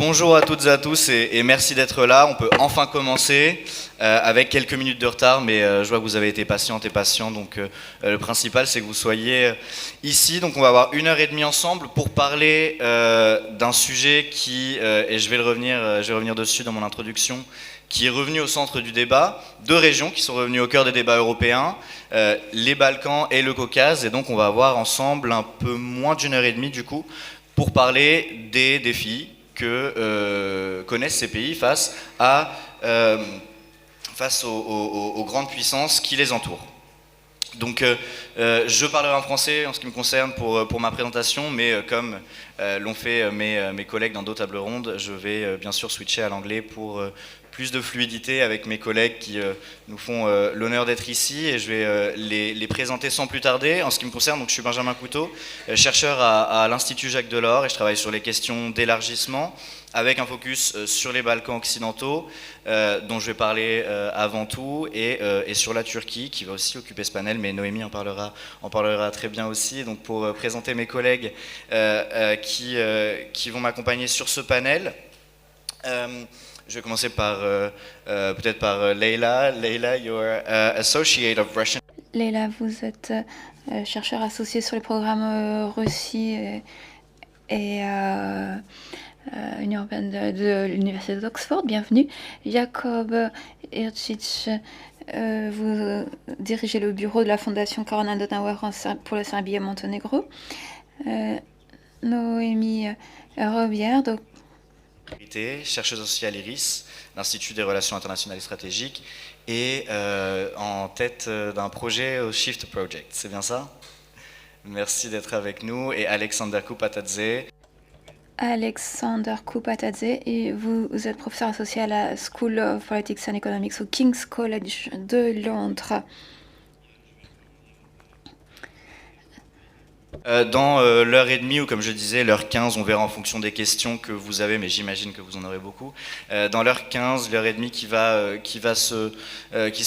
Bonjour à toutes et à tous et merci d'être là. On peut enfin commencer avec quelques minutes de retard, mais je vois que vous avez été patientes et patients, donc le principal c'est que vous soyez ici. Donc on va avoir 1h30 ensemble pour parler d'un sujet qui, et je vais revenir dessus dans mon introduction, qui est revenu au centre du débat, deux régions qui sont revenues au cœur des débats européens, les Balkans et le Caucase, et donc on va avoir ensemble un peu moins d'1h30 du coup, pour parler des défis que connaissent ces pays face aux grandes puissances qui les entourent. Donc je parlerai en français en ce qui me concerne pour ma présentation, mais comme l'ont fait mes collègues dans d'autres tables rondes, je vais bien sûr switcher à l'anglais pour plus de fluidité avec mes collègues qui nous font l'honneur d'être ici, et je vais les présenter sans plus tarder. En ce qui me concerne, donc, je suis Benjamin Couteau, chercheur à l'Institut Jacques Delors, et je travaille sur les questions d'élargissement, avec un focus sur les Balkans occidentaux, dont je vais parler avant tout, et sur la Turquie, qui va aussi occuper ce panel, mais Noémie en parlera très bien aussi. Donc pour présenter mes collègues qui vont m'accompagner sur ce panel, je vais commencer peut-être par Leila. Leila, you're associate of Russian. Leila, vous êtes chercheur associé sur les programmes Russie et Union européenne de l'Université d'Oxford. Bienvenue. Jakob Ircic, vous dirigez le bureau de la Fondation Konrad Adenauer pour la Serbie et Monténégro. Noémie Robière, chercheuse associée à l'IRIS, l'Institut des relations internationales et stratégiques, et en tête d'un projet au Shift Project. C'est bien ça? Merci d'être avec nous. Et Alexander Kupatadze. Alexander Kupatadze, et vous êtes professeur associé à la School of Politics and Economics au King's College de Londres. Dans l'heure et demie, ou comme je disais, l'heure 15, on verra en fonction des questions que vous avez, mais j'imagine que vous en aurez beaucoup. Dans l'heure 15, l'heure et demie qui se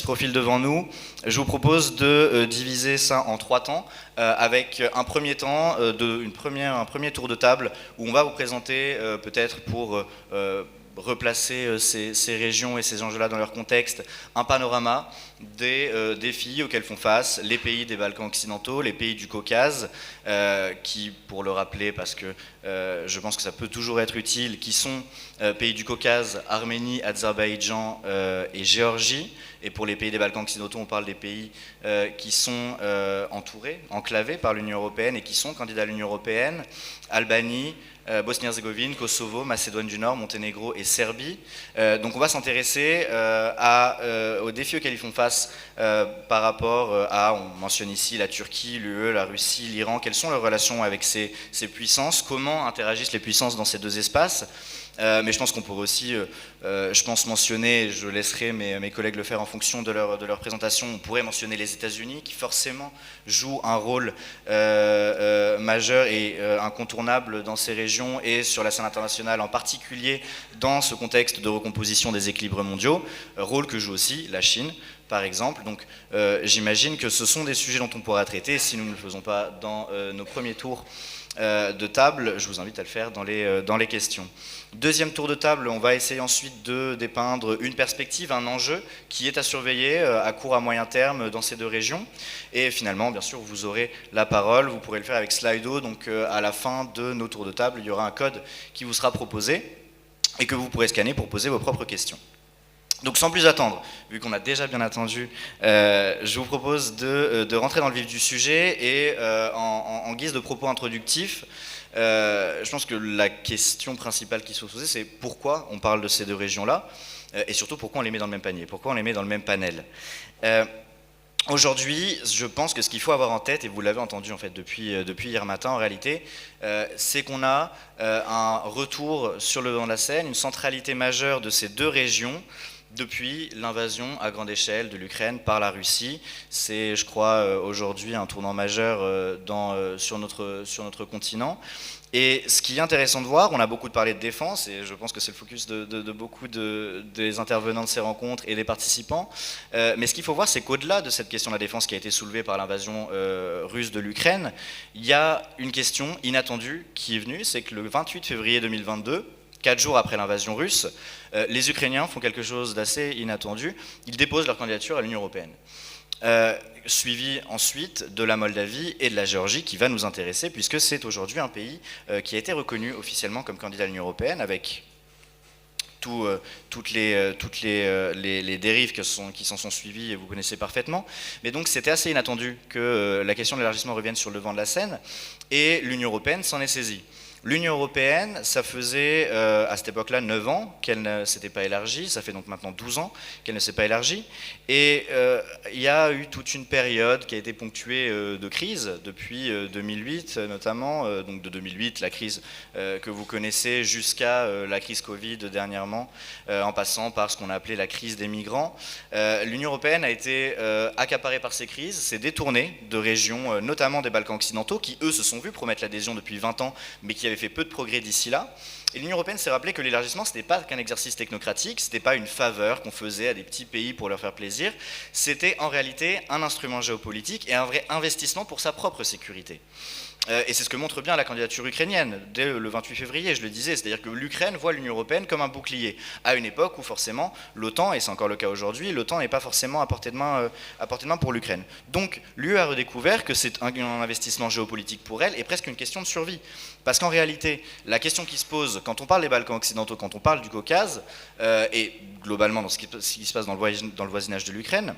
profile devant nous, je vous propose de diviser ça en 3 temps, avec un premier temps, un premier tour de table, où on va vous présenter peut-être pour replacer ces régions et ces enjeux-là dans leur contexte, un panorama des défis auxquels font face les pays des Balkans occidentaux, les pays du Caucase, qui, pour le rappeler, parce que je pense que ça peut toujours être utile, qui sont pays du Caucase, Arménie, Azerbaïdjan et Géorgie. Et pour les pays des Balkans occidentaux, on parle des pays qui sont entourés, enclavés par l'Union européenne et qui sont candidats à l'Union européenne, Albanie, Bosnie-Herzégovine, Kosovo, Macédoine du Nord, Monténégro et Serbie. Donc on va s'intéresser aux défis auxquels ils font face par rapport on mentionne ici la Turquie, l'UE, la Russie, l'Iran. Quelles sont leurs relations avec ces puissances? Comment interagissent les puissances dans ces deux espaces? Mais je pense qu'on pourrait aussi, mentionner, je laisserai mes collègues le faire en fonction de leur présentation, on pourrait mentionner les États-Unis qui forcément jouent un rôle majeur et incontournable dans ces régions et sur la scène internationale, en particulier dans ce contexte de recomposition des équilibres mondiaux, rôle que joue aussi la Chine, par exemple. Donc j'imagine que ce sont des sujets dont on pourra traiter si nous ne le faisons pas dans nos premiers tours de table. Je vous invite à le faire dans les questions. Deuxième tour de table, on va essayer ensuite de dépeindre une perspective, un enjeu qui est à surveiller à court, à moyen terme dans ces deux régions. Et finalement, bien sûr, vous aurez la parole, vous pourrez le faire avec Slido. Donc à la fin de nos tours de table, il y aura un code qui vous sera proposé et que vous pourrez scanner pour poser vos propres questions. Donc sans plus attendre, vu qu'on a déjà bien attendu, je vous propose de rentrer dans le vif du sujet et en guise de propos introductifs, je pense que la question principale qui se pose, c'est pourquoi on parle de ces deux régions-là, et surtout pourquoi on les met dans le même panier, pourquoi on les met dans le même panel. Aujourd'hui, je pense que ce qu'il faut avoir en tête, et vous l'avez entendu en fait depuis hier matin en réalité, c'est qu'on a un retour sur le devant de la scène, une centralité majeure de ces deux régions depuis l'invasion à grande échelle de l'Ukraine par la Russie. C'est, je crois, aujourd'hui un tournant majeur sur notre continent. Et ce qui est intéressant de voir, on a beaucoup parlé de défense, et je pense que c'est le focus de beaucoup des intervenants de ces rencontres et des participants, mais ce qu'il faut voir, c'est qu'au-delà de cette question de la défense qui a été soulevée par l'invasion russe de l'Ukraine, il y a une question inattendue qui est venue, c'est que le 28 février 2022, 4 jours après l'invasion russe, les Ukrainiens font quelque chose d'assez inattendu, ils déposent leur candidature à l'Union européenne. Suivi ensuite de la Moldavie et de la Géorgie qui va nous intéresser puisque c'est aujourd'hui un pays qui a été reconnu officiellement comme candidat à l'Union européenne avec toutes les dérives qui s'en sont suivies, et vous connaissez parfaitement. Mais donc c'était assez inattendu que la question de l'élargissement revienne sur le devant de la scène, et l'Union européenne s'en est saisie. L'Union européenne, ça faisait à cette époque-là 9 ans qu'elle ne s'était pas élargie, ça fait donc maintenant 12 ans qu'elle ne s'est pas élargie, et il y a eu toute une période qui a été ponctuée de crise, depuis 2008 notamment, donc de 2008, la crise que vous connaissez, jusqu'à la crise Covid dernièrement, en passant par ce qu'on a appelé la crise des migrants. L'Union européenne a été accaparée par ces crises, s'est détournée de régions, notamment des Balkans occidentaux, qui eux se sont vus promettre l'adhésion depuis 20 ans, mais qui avaient fait peu de progrès d'ici là. Et l'Union européenne s'est rappelé que l'élargissement, ce n'était pas qu'un exercice technocratique, ce n'était pas une faveur qu'on faisait à des petits pays pour leur faire plaisir, c'était en réalité un instrument géopolitique et un vrai investissement pour sa propre sécurité. Et c'est ce que montre bien la candidature ukrainienne, dès le 28 février, je le disais, c'est-à-dire que l'Ukraine voit l'Union européenne comme un bouclier, à une époque où forcément l'OTAN, et c'est encore le cas aujourd'hui, l'OTAN n'est pas forcément à portée de main pour l'Ukraine. Donc l'UE a redécouvert que c'est un investissement géopolitique pour elle et presque une question de survie. Parce qu'en réalité, la question qui se pose quand on parle des Balkans occidentaux, quand on parle du Caucase, et globalement dans ce qui se passe dans le voisinage de l'Ukraine,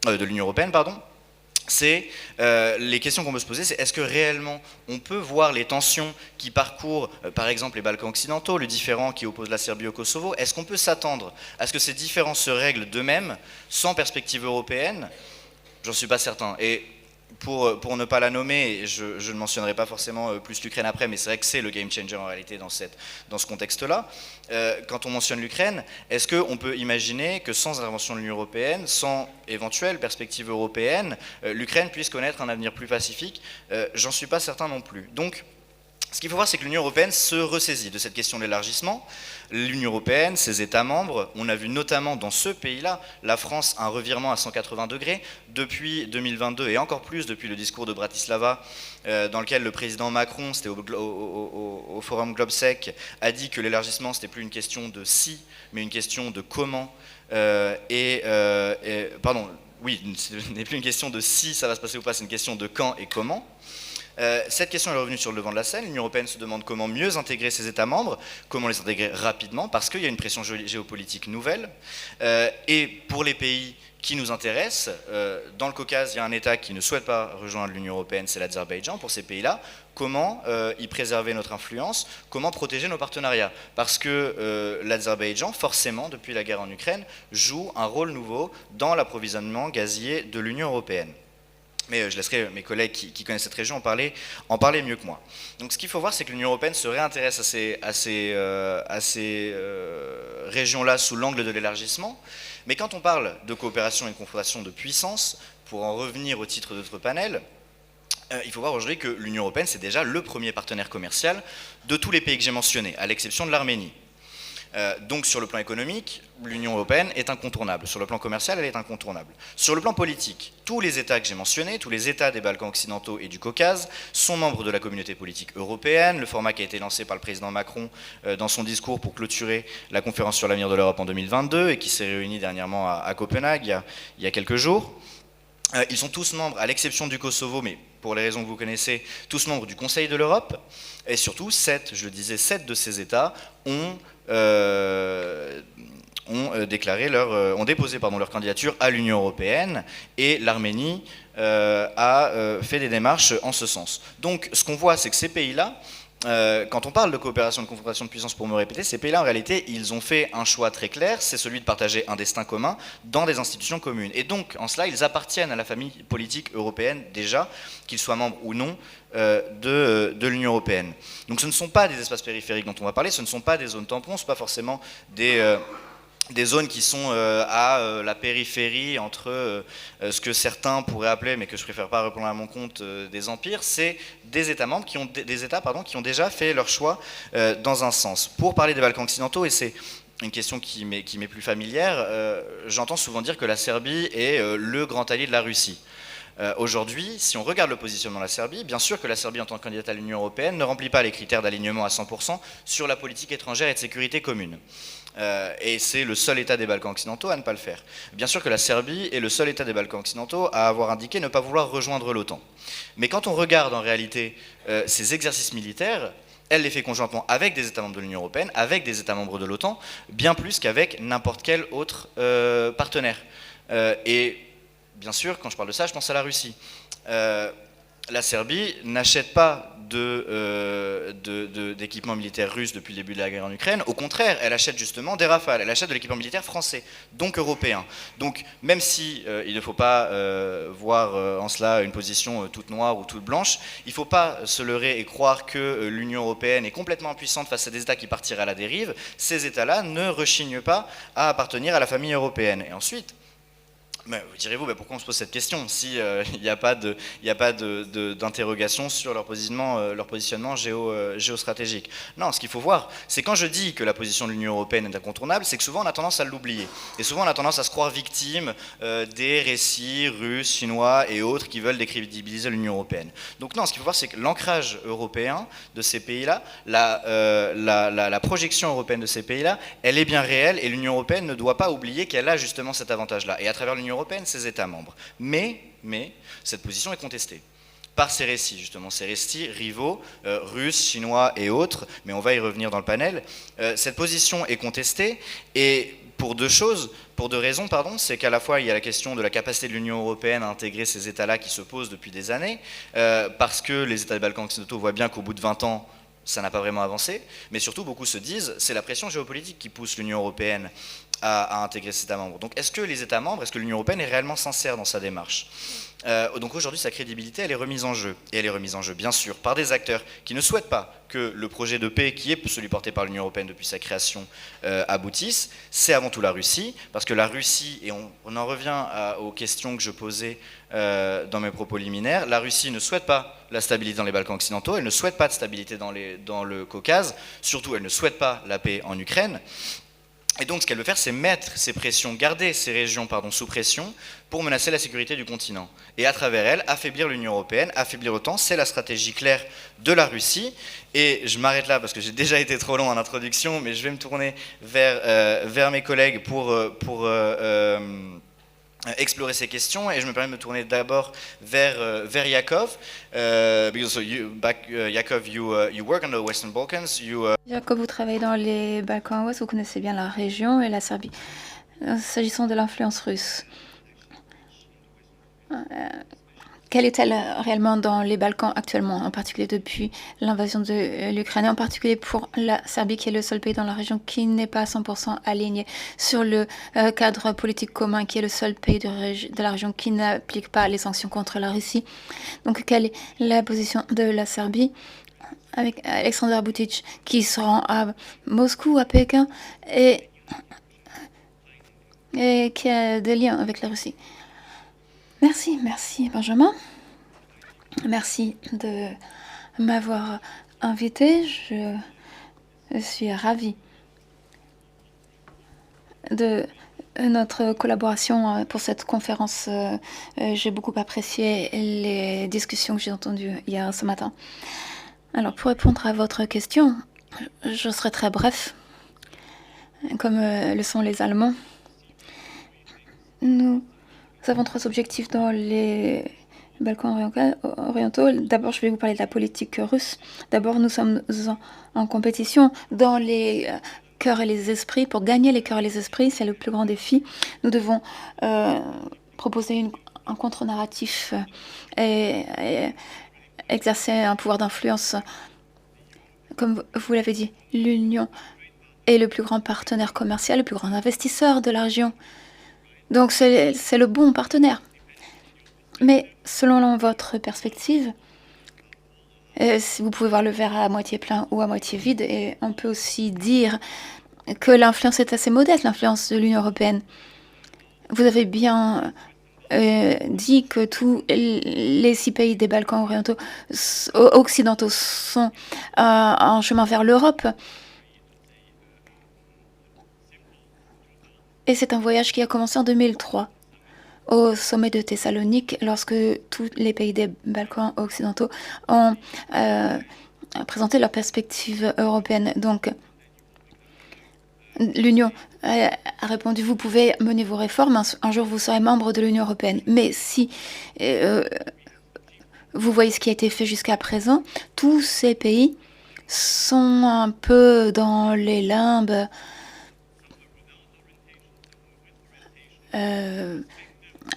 de l'Union européenne, pardon, c'est les questions qu'on peut se poser, c'est est-ce que réellement on peut voir les tensions qui parcourent par exemple les Balkans occidentaux, le différend qui oppose la Serbie au Kosovo, est-ce qu'on peut s'attendre à ce que ces différends se règlent d'eux-mêmes sans perspective européenne? J'en suis pas certain. Et pour ne pas la nommer, je ne mentionnerai pas forcément plus l'Ukraine après, mais c'est vrai que c'est le game changer en réalité dans ce contexte-là. Quand on mentionne l'Ukraine, est-ce qu'on peut imaginer que sans intervention de l'Union européenne, sans éventuelle perspective européenne, l'Ukraine puisse connaître un avenir plus pacifique? J'en suis pas certain non plus. Donc, ce qu'il faut voir, c'est que l'Union européenne se ressaisit de cette question de l'élargissement. L'Union européenne, ses États membres, on a vu notamment dans ce pays-là, la France, un revirement à 180 degrés depuis 2022 et encore plus depuis le discours de Bratislava, dans lequel le président Macron, c'était au forum GlobSec, a dit que l'élargissement, c'était plus une question de si, mais une question de comment. Oui, ce n'est plus une question de si ça va se passer ou pas, c'est une question de quand et comment. Cette question est revenue sur le devant de la scène. L'Union européenne se demande comment mieux intégrer ses États membres, comment les intégrer rapidement, parce qu'il y a une pression géopolitique nouvelle. Et pour les pays qui nous intéressent, dans le Caucase, il y a un État qui ne souhaite pas rejoindre l'Union européenne, c'est l'Azerbaïdjan. Pour ces pays-là, comment y préserver notre influence, comment protéger nos partenariats? Parce que l'Azerbaïdjan, forcément, depuis la guerre en Ukraine, joue un rôle nouveau dans l'approvisionnement gazier de l'Union européenne. Mais je laisserai mes collègues qui connaissent cette région en parler mieux que moi. Donc ce qu'il faut voir, c'est que l'Union européenne se réintéresse à ces régions-là sous l'angle de l'élargissement. Mais quand on parle de coopération et de confrontation de puissance, pour en revenir au titre de notre panel, il faut voir aujourd'hui que l'Union européenne, c'est déjà le premier partenaire commercial de tous les pays que j'ai mentionnés, à l'exception de l'Arménie. Donc sur le plan économique, l'Union européenne est incontournable. Sur le plan commercial, elle est incontournable. Sur le plan politique, tous les États que j'ai mentionnés, tous les États des Balkans occidentaux et du Caucase, sont membres de la communauté politique européenne. Le format qui a été lancé par le président Macron dans son discours pour clôturer la conférence sur l'avenir de l'Europe en 2022 et qui s'est réunie dernièrement à Copenhague il y a quelques jours. Ils sont tous membres, à l'exception du Kosovo, mais pour les raisons que vous connaissez, tous membres du Conseil de l'Europe. Et surtout, 7 de ces États ont déposé leur candidature à l'Union européenne, et l'Arménie a fait des démarches en ce sens. Donc ce qu'on voit, c'est que ces pays-là, quand on parle de coopération, de confrontation de puissance, pour me répéter, ces pays-là, en réalité, ils ont fait un choix très clair, c'est celui de partager un destin commun dans des institutions communes. Et donc, en cela, ils appartiennent à la famille politique européenne déjà, qu'ils soient membres ou non de l'Union européenne. Donc ce ne sont pas des espaces périphériques dont on va parler, ce ne sont pas des zones tampons, ce ne sont pas forcément des zones qui sont à la périphérie entre ce que certains pourraient appeler, mais que je préfère pas reprendre à mon compte, des empires. C'est des États membres qui ont déjà fait leur choix dans un sens. Pour parler des Balkans occidentaux, et c'est une question qui m'est plus familière, j'entends souvent dire que la Serbie est le grand allié de la Russie. Aujourd'hui, si on regarde le positionnement de la Serbie, bien sûr que la Serbie en tant que candidate à l'Union européenne ne remplit pas les critères d'alignement à 100% sur la politique étrangère et de sécurité commune. Et c'est le seul État des Balkans occidentaux à ne pas le faire. Bien sûr que la Serbie est le seul État des Balkans occidentaux à avoir indiqué ne pas vouloir rejoindre l'OTAN. Mais quand on regarde en réalité ces exercices militaires, elle les fait conjointement avec des États membres de l'Union européenne, avec des États membres de l'OTAN, bien plus qu'avec n'importe quel autre partenaire. Et bien sûr, quand je parle de ça, je pense à la Russie. La Serbie n'achète pas d'équipements militaires russes depuis le début de la guerre en Ukraine. Au contraire, elle achète justement des Rafales, elle achète de l'équipement militaire français, donc européen. Donc même si il ne faut pas voir en cela une position toute noire ou toute blanche, il ne faut pas se leurrer et croire que l'Union européenne est complètement impuissante face à des États qui partiraient à la dérive. Ces États-là ne rechignent pas à appartenir à la famille européenne. Et ensuite, mais direz-vous, pourquoi on se pose cette question si il n'y a pas d'interrogation sur leur positionnement géostratégique? Non, ce qu'il faut voir, c'est quand je dis que la position de l'Union européenne est incontournable, c'est que souvent on a tendance à l'oublier. Et souvent on a tendance à se croire victime des récits russes, chinois et autres qui veulent décrédibiliser l'Union européenne. Donc non, ce qu'il faut voir, c'est que l'ancrage européen de ces pays-là, la projection européenne de ces pays-là, elle est bien réelle et l'Union européenne ne doit pas oublier qu'elle a justement cet avantage-là. Et à travers l'Union européenne, ses États membres. Mais cette position est contestée par ces récits, justement, ces récits rivaux, russes, chinois et autres, mais on va y revenir dans le panel. Cette position est contestée, et pour deux raisons, c'est qu'à la fois il y a la question de la capacité de l'Union européenne à intégrer ces États-là qui se pose depuis des années, parce que les États des Balkans occidentaux voient bien qu'au bout de 20 ans, ça n'a pas vraiment avancé, mais surtout beaucoup se disent, c'est la pression géopolitique qui pousse l'Union européenne à intégrer ces États membres. Donc est-ce que les États membres, est-ce que l'Union européenne est réellement sincère dans sa démarche? Donc aujourd'hui, sa crédibilité, elle est remise en jeu. Et elle est remise en jeu, bien sûr, par des acteurs qui ne souhaitent pas que le projet de paix, qui est celui porté par l'Union européenne depuis sa création, aboutisse. C'est avant tout la Russie, parce que la Russie, et on en revient aux questions que je posais dans mes propos liminaires, la Russie ne souhaite pas la stabilité dans les Balkans occidentaux, elle ne souhaite pas de stabilité dans le Caucase, surtout elle ne souhaite pas la paix en Ukraine. Et donc ce qu'elle veut faire, c'est mettre ces pressions, garder ces régions sous pression pour menacer la sécurité du continent. Et à travers elle, affaiblir l'Union européenne, affaiblir l'OTAN, c'est la stratégie claire de la Russie. Et je m'arrête là parce que j'ai déjà été trop long en introduction, mais je vais me tourner vers mes collègues pour explorer ces questions, et je me permets de me tourner d'abord vers Yakov, because Yakov, you work on the Western Balkans. Jacob, vous travaillez dans les Balkans ouest, vous connaissez bien la région et la Serbie. S'agissant de l'influence russe, quelle est-elle réellement dans les Balkans actuellement, en particulier depuis l'invasion de l'Ukraine, et en particulier pour la Serbie, qui est le seul pays dans la région qui n'est pas à 100% aligné sur le cadre politique commun, qui est le seul pays de la région qui n'applique pas les sanctions contre la Russie. Donc, quelle est la position de la Serbie avec Alexander Vučić, qui se rend à Moscou, à Pékin, et qui a des liens avec la Russie? Merci Benjamin. Merci de m'avoir invité. Je suis ravie de notre collaboration pour cette conférence. J'ai beaucoup apprécié les discussions que j'ai entendues hier ce matin. Alors, pour répondre à votre question, je serai très bref, comme le sont les Allemands. Nous avons trois objectifs dans les Balkans orientaux. D'abord, je vais vous parler de la politique russe. D'abord, nous sommes en compétition dans les cœurs et les esprits. Pour gagner les cœurs et les esprits, c'est le plus grand défi. Nous devons proposer un contre-narratif et exercer un pouvoir d'influence. Comme vous l'avez dit, l'Union est le plus grand partenaire commercial, le plus grand investisseur de la région. Donc c'est le bon partenaire. Mais selon votre perspective, si vous pouvez voir le verre à moitié plein ou à moitié vide, et on peut aussi dire que l'influence est assez modeste, l'influence de l'Union européenne. Vous avez bien dit que tous les 6 pays des Balkans occidentaux sont en chemin vers l'Europe. Et c'est un voyage qui a commencé en 2003, au sommet de Thessalonique lorsque tous les pays des Balkans occidentaux ont présenté leurs perspectives européennes. Donc, l'Union a répondu, vous pouvez mener vos réformes, un jour vous serez membre de l'Union européenne. Mais si vous voyez ce qui a été fait jusqu'à présent, tous ces pays sont un peu dans les limbes,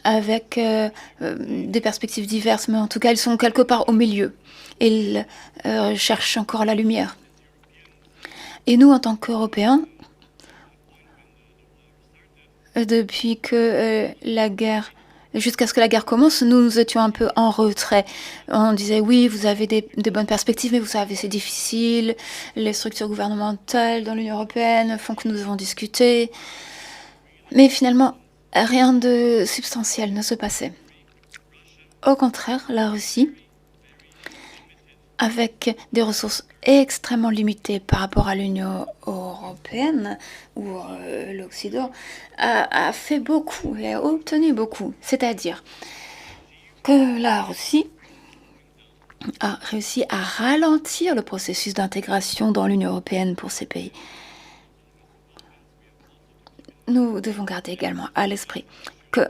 avec des perspectives diverses, mais en tout cas, ils sont quelque part au milieu. Ils cherchent encore la lumière. Et nous, en tant qu'Européens, depuis que la guerre, jusqu'à ce que la guerre commence, nous étions un peu en retrait. On disait, oui, vous avez des bonnes perspectives, mais vous savez, c'est difficile. Les structures gouvernementales dans l'Union européenne font que nous devons discuter. Mais finalement, rien de substantiel ne se passait. Au contraire, la Russie, avec des ressources extrêmement limitées par rapport à l'Union européenne ou l'Occident, a fait beaucoup et a obtenu beaucoup. C'est-à-dire que la Russie a réussi à ralentir le processus d'intégration dans l'Union européenne pour ces pays. Nous devons garder également à l'esprit que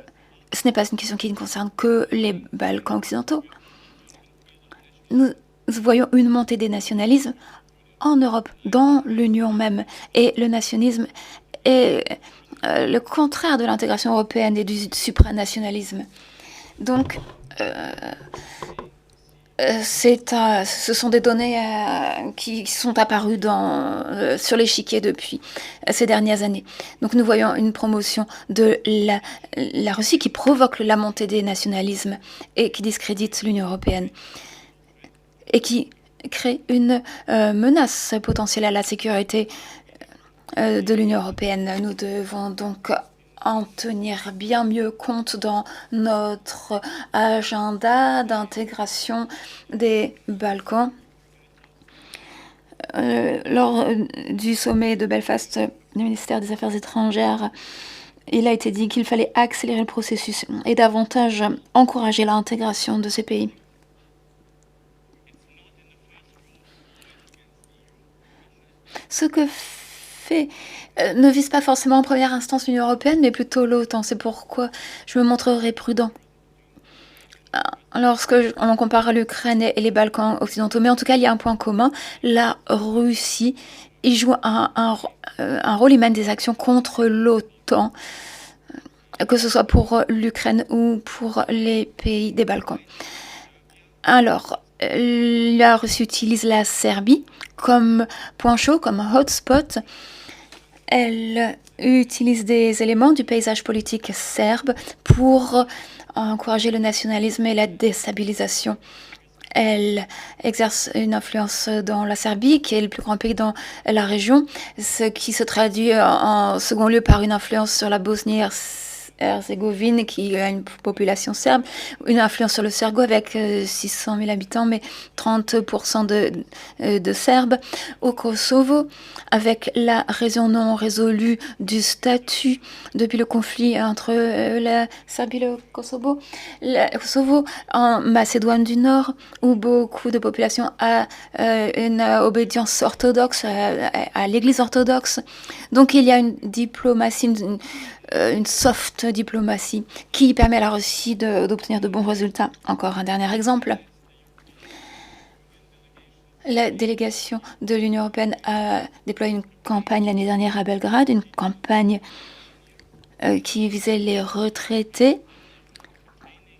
ce n'est pas une question qui ne concerne que les Balkans occidentaux. Nous voyons une montée des nationalismes en Europe, dans l'Union même. Et le nationalisme est le contraire de l'intégration européenne et du supranationalisme. Donc, ce sont des données qui sont apparues sur l'échiquier depuis ces dernières années. Donc nous voyons une promotion de la Russie qui provoque la montée des nationalismes et qui discrédite l'Union européenne et qui crée une menace potentielle à la sécurité de l'Union européenne. Nous devons donc en tenir bien mieux compte dans notre agenda d'intégration des Balkans. Lors du sommet de Belfast du ministère des Affaires étrangères, il a été dit qu'il fallait accélérer le processus et davantage encourager l'intégration de ces pays. Ce que fait ne vise pas forcément en première instance l'Union européenne, mais plutôt l'OTAN. C'est pourquoi je me montrerai prudent lorsque on compare l'Ukraine et les Balkans occidentaux. Mais en tout cas, il y a un point commun. La Russie y joue un rôle, il mène des actions contre l'OTAN, que ce soit pour l'Ukraine ou pour les pays des Balkans. Alors, la Russie utilise la Serbie comme point chaud, comme hotspot. Elle utilise des éléments du paysage politique serbe pour encourager le nationalisme et la déstabilisation. Elle exerce une influence dans la Serbie, qui est le plus grand pays dans la région, ce qui se traduit en second lieu par une influence sur la Bosnie-Herzégovine, qui a une population serbe, une influence sur le Sergo avec 600 000 habitants, mais 30% de Serbes. Au Kosovo, avec la raison non résolue du statut depuis le conflit entre la Serbie et le Kosovo. Le Kosovo, en Macédoine du Nord, où beaucoup de population a une obédience orthodoxe, à l'église orthodoxe. Donc il y a une diplomatie, une soft diplomatie qui permet à la Russie d'obtenir de bons résultats. Encore un dernier exemple. La délégation de l'Union européenne a déployé une campagne l'année dernière à Belgrade, une campagne qui visait les retraités,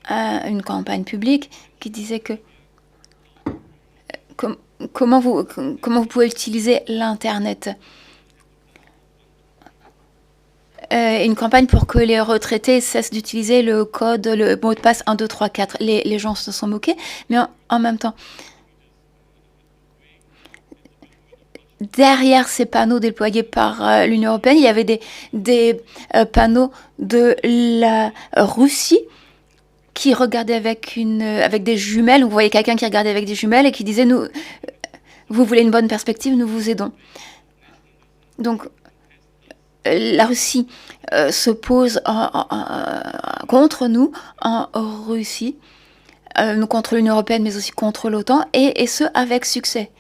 une campagne publique qui disait que comment vous pouvez utiliser l'Internet. Une campagne pour que les retraités cessent d'utiliser le code, le mot de passe 1, 2, 3, 4. Les gens se sont moqués, mais en même temps, derrière ces panneaux déployés par l'Union européenne, il y avait des panneaux de la Russie qui regardaient avec des jumelles. Vous voyez quelqu'un qui regardait avec des jumelles et qui disait vous voulez une bonne perspective, nous vous aidons. Donc, la Russie s'oppose contre nous en Russie, contre l'Union européenne, mais aussi contre l'OTAN, et ce, avec succès.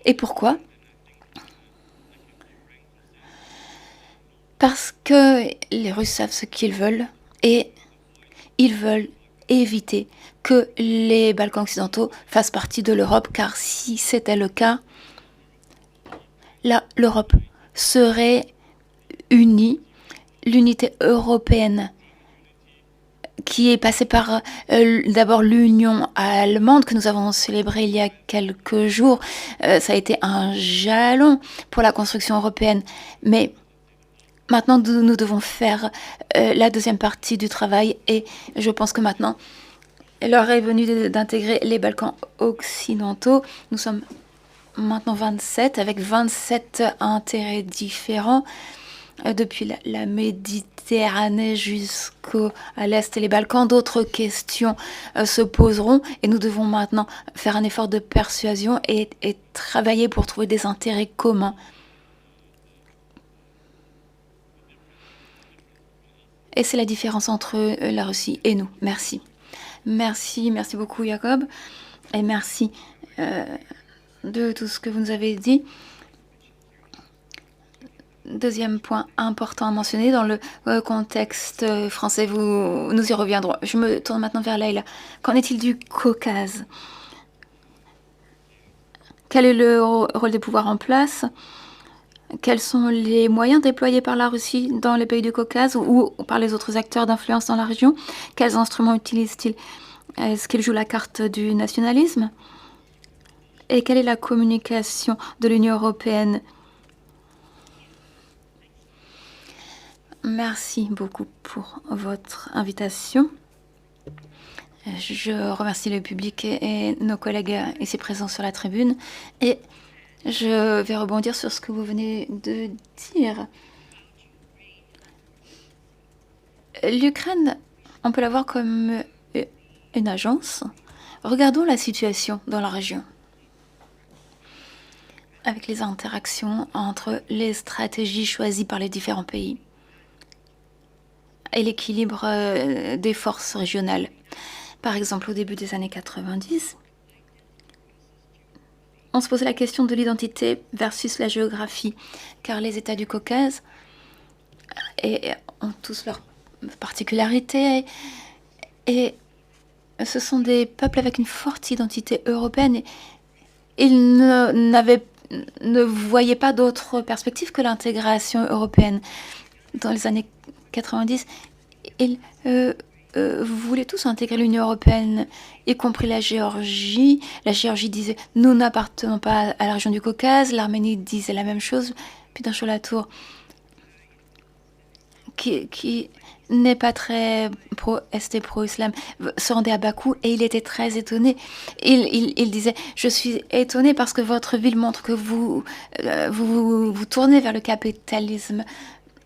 Et pourquoi? Parce que les Russes savent ce qu'ils veulent, et ils veulent éviter que les Balkans occidentaux fassent partie de l'Europe, car si c'était le cas, là, l'Europe serait unie. L'unité européenne qui est passée par d'abord l'Union allemande que nous avons célébrée il y a quelques jours. Ça a été un jalon pour la construction européenne. Mais maintenant, nous devons faire la deuxième partie du travail et je pense que maintenant, l'heure est venue d'intégrer les Balkans occidentaux. Nous sommes maintenant 27 avec 27 intérêts différents. Depuis la Méditerranée jusqu'à l'Est et les Balkans, d'autres questions se poseront et nous devons maintenant faire un effort de persuasion et travailler pour trouver des intérêts communs. Et c'est la différence entre la Russie et nous. Merci. Merci beaucoup Jacob. Et merci de tout ce que vous nous avez dit. Deuxième point important à mentionner dans le contexte français, nous y reviendrons. Je me tourne maintenant vers Leïla. Qu'en est-il du Caucase? Quel est le rôle des pouvoirs en place? Quels sont les moyens déployés par la Russie dans les pays du Caucase ou par les autres acteurs d'influence dans la région? Quels instruments utilisent-ils? Est-ce qu'ils jouent la carte du nationalisme? Et quelle est la communication de l'Union européenne? Merci beaucoup pour votre invitation. Je remercie le public et nos collègues ici présents sur la tribune. Et je vais rebondir sur ce que vous venez de dire. L'Ukraine, on peut la voir comme une agence. Regardons la situation dans la région, avec les interactions entre les stratégies choisies par les différents pays et l'équilibre des forces régionales. Par exemple, au début des années 90, on se posait la question de l'identité versus la géographie, car les États du Caucase ont tous leurs particularités, et ce sont des peuples avec une forte identité européenne. Ils ne voyaient pas d'autre perspective que l'intégration européenne. Dans les années 90, ils voulaient tous intégrer l'Union européenne, y compris la Géorgie. La Géorgie disait « Nous n'appartenons pas à la région du Caucase ». L'Arménie disait la même chose. Puis d'un chaud la tour, qui n'est pas très pro-Est et pro-Islam, se rendait à Bakou et il était très étonné. Il disait « Je suis étonné parce que votre ville montre que vous tournez vers le capitalisme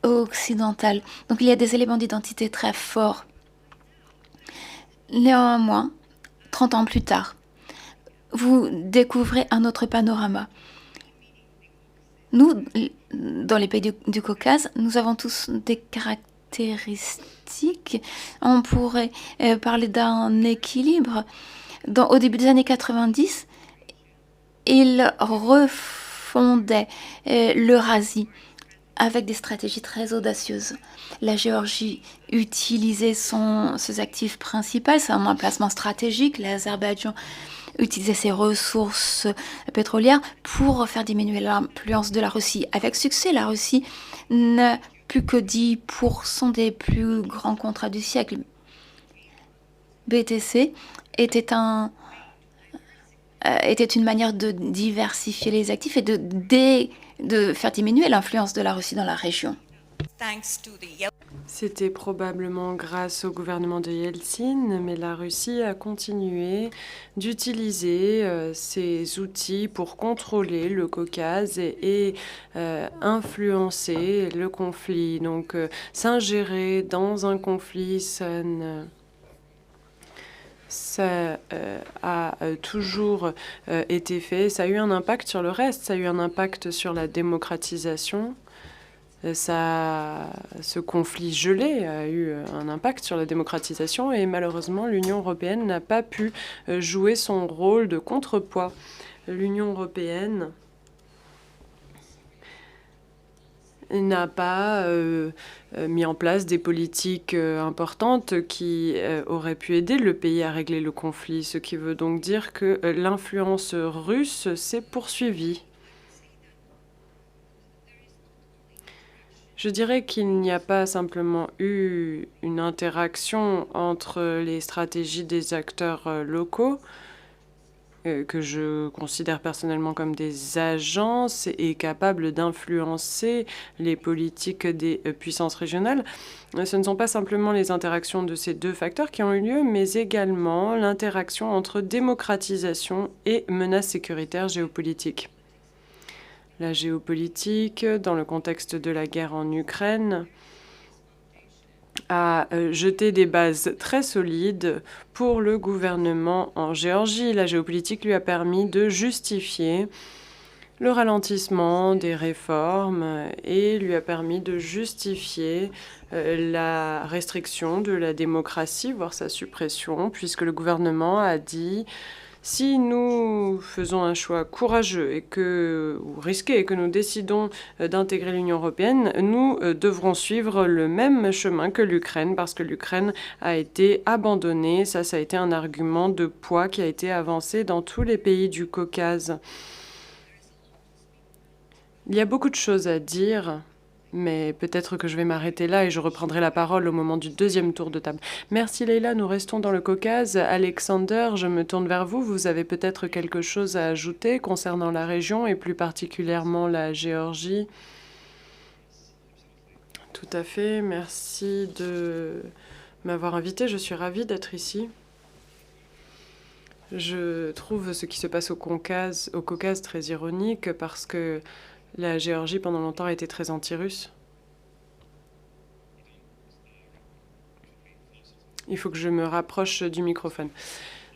occidental. » Donc il y a des éléments d'identité très forts. Néanmoins, 30 ans plus tard, vous découvrez un autre panorama. Nous, dans les pays du Caucase, nous avons tous des caractéristiques. On pourrait parler d'un équilibre. Au début des années 90, ils refondaient l'Eurasie avec des stratégies très audacieuses. La Géorgie utilisait ses actifs principaux, son emplacement stratégique. L'Azerbaïdjan utilisait ses ressources pétrolières pour faire diminuer l'influence de la Russie. Avec succès, la Russie n'a plus que 10% des plus grands contrats du siècle. BTC était une manière de diversifier les actifs et de faire diminuer l'influence de la Russie dans la région. C'était probablement grâce au gouvernement de Yeltsin, mais la Russie a continué d'utiliser ces outils pour contrôler le Caucase et influencer le conflit. Donc s'ingérer dans un conflit, ça a toujours été fait. Ça a eu un impact sur le reste, ça a eu un impact sur la démocratisation. Ce conflit gelé a eu un impact sur la démocratisation et malheureusement l'Union européenne n'a pas pu jouer son rôle de contrepoids. L'Union européenne n'a pas mis en place des politiques importantes qui auraient pu aider le pays à régler le conflit, ce qui veut donc dire que l'influence russe s'est poursuivie. Je dirais qu'il n'y a pas simplement eu une interaction entre les stratégies des acteurs locaux, que je considère personnellement comme des agences et capables d'influencer les politiques des puissances régionales. Ce ne sont pas simplement les interactions de ces deux facteurs qui ont eu lieu, mais également l'interaction entre démocratisation et menaces sécuritaires géopolitiques. La géopolitique, dans le contexte de la guerre en Ukraine, a jeté des bases très solides pour le gouvernement en Géorgie. La géopolitique lui a permis de justifier le ralentissement des réformes et lui a permis de justifier la restriction de la démocratie, voire sa suppression, puisque le gouvernement a dit: si nous faisons un choix courageux ou risqué et que nous décidons d'intégrer l'Union européenne, nous devrons suivre le même chemin que l'Ukraine parce que l'Ukraine a été abandonnée. Ça a été un argument de poids qui a été avancé dans tous les pays du Caucase. Il y a beaucoup de choses à dire, mais peut-être que je vais m'arrêter là et je reprendrai la parole au moment du deuxième tour de table. Merci Leïla, nous restons dans le Caucase. Alexander, je me tourne vers vous. Vous avez peut-être quelque chose à ajouter concernant la région et plus particulièrement la Géorgie. Tout à fait, merci de m'avoir invité. Je suis ravie d'être ici. Je trouve ce qui se passe au Caucase très ironique parce que la Géorgie, pendant longtemps, a été très anti-russe. Il faut que je me rapproche du microphone.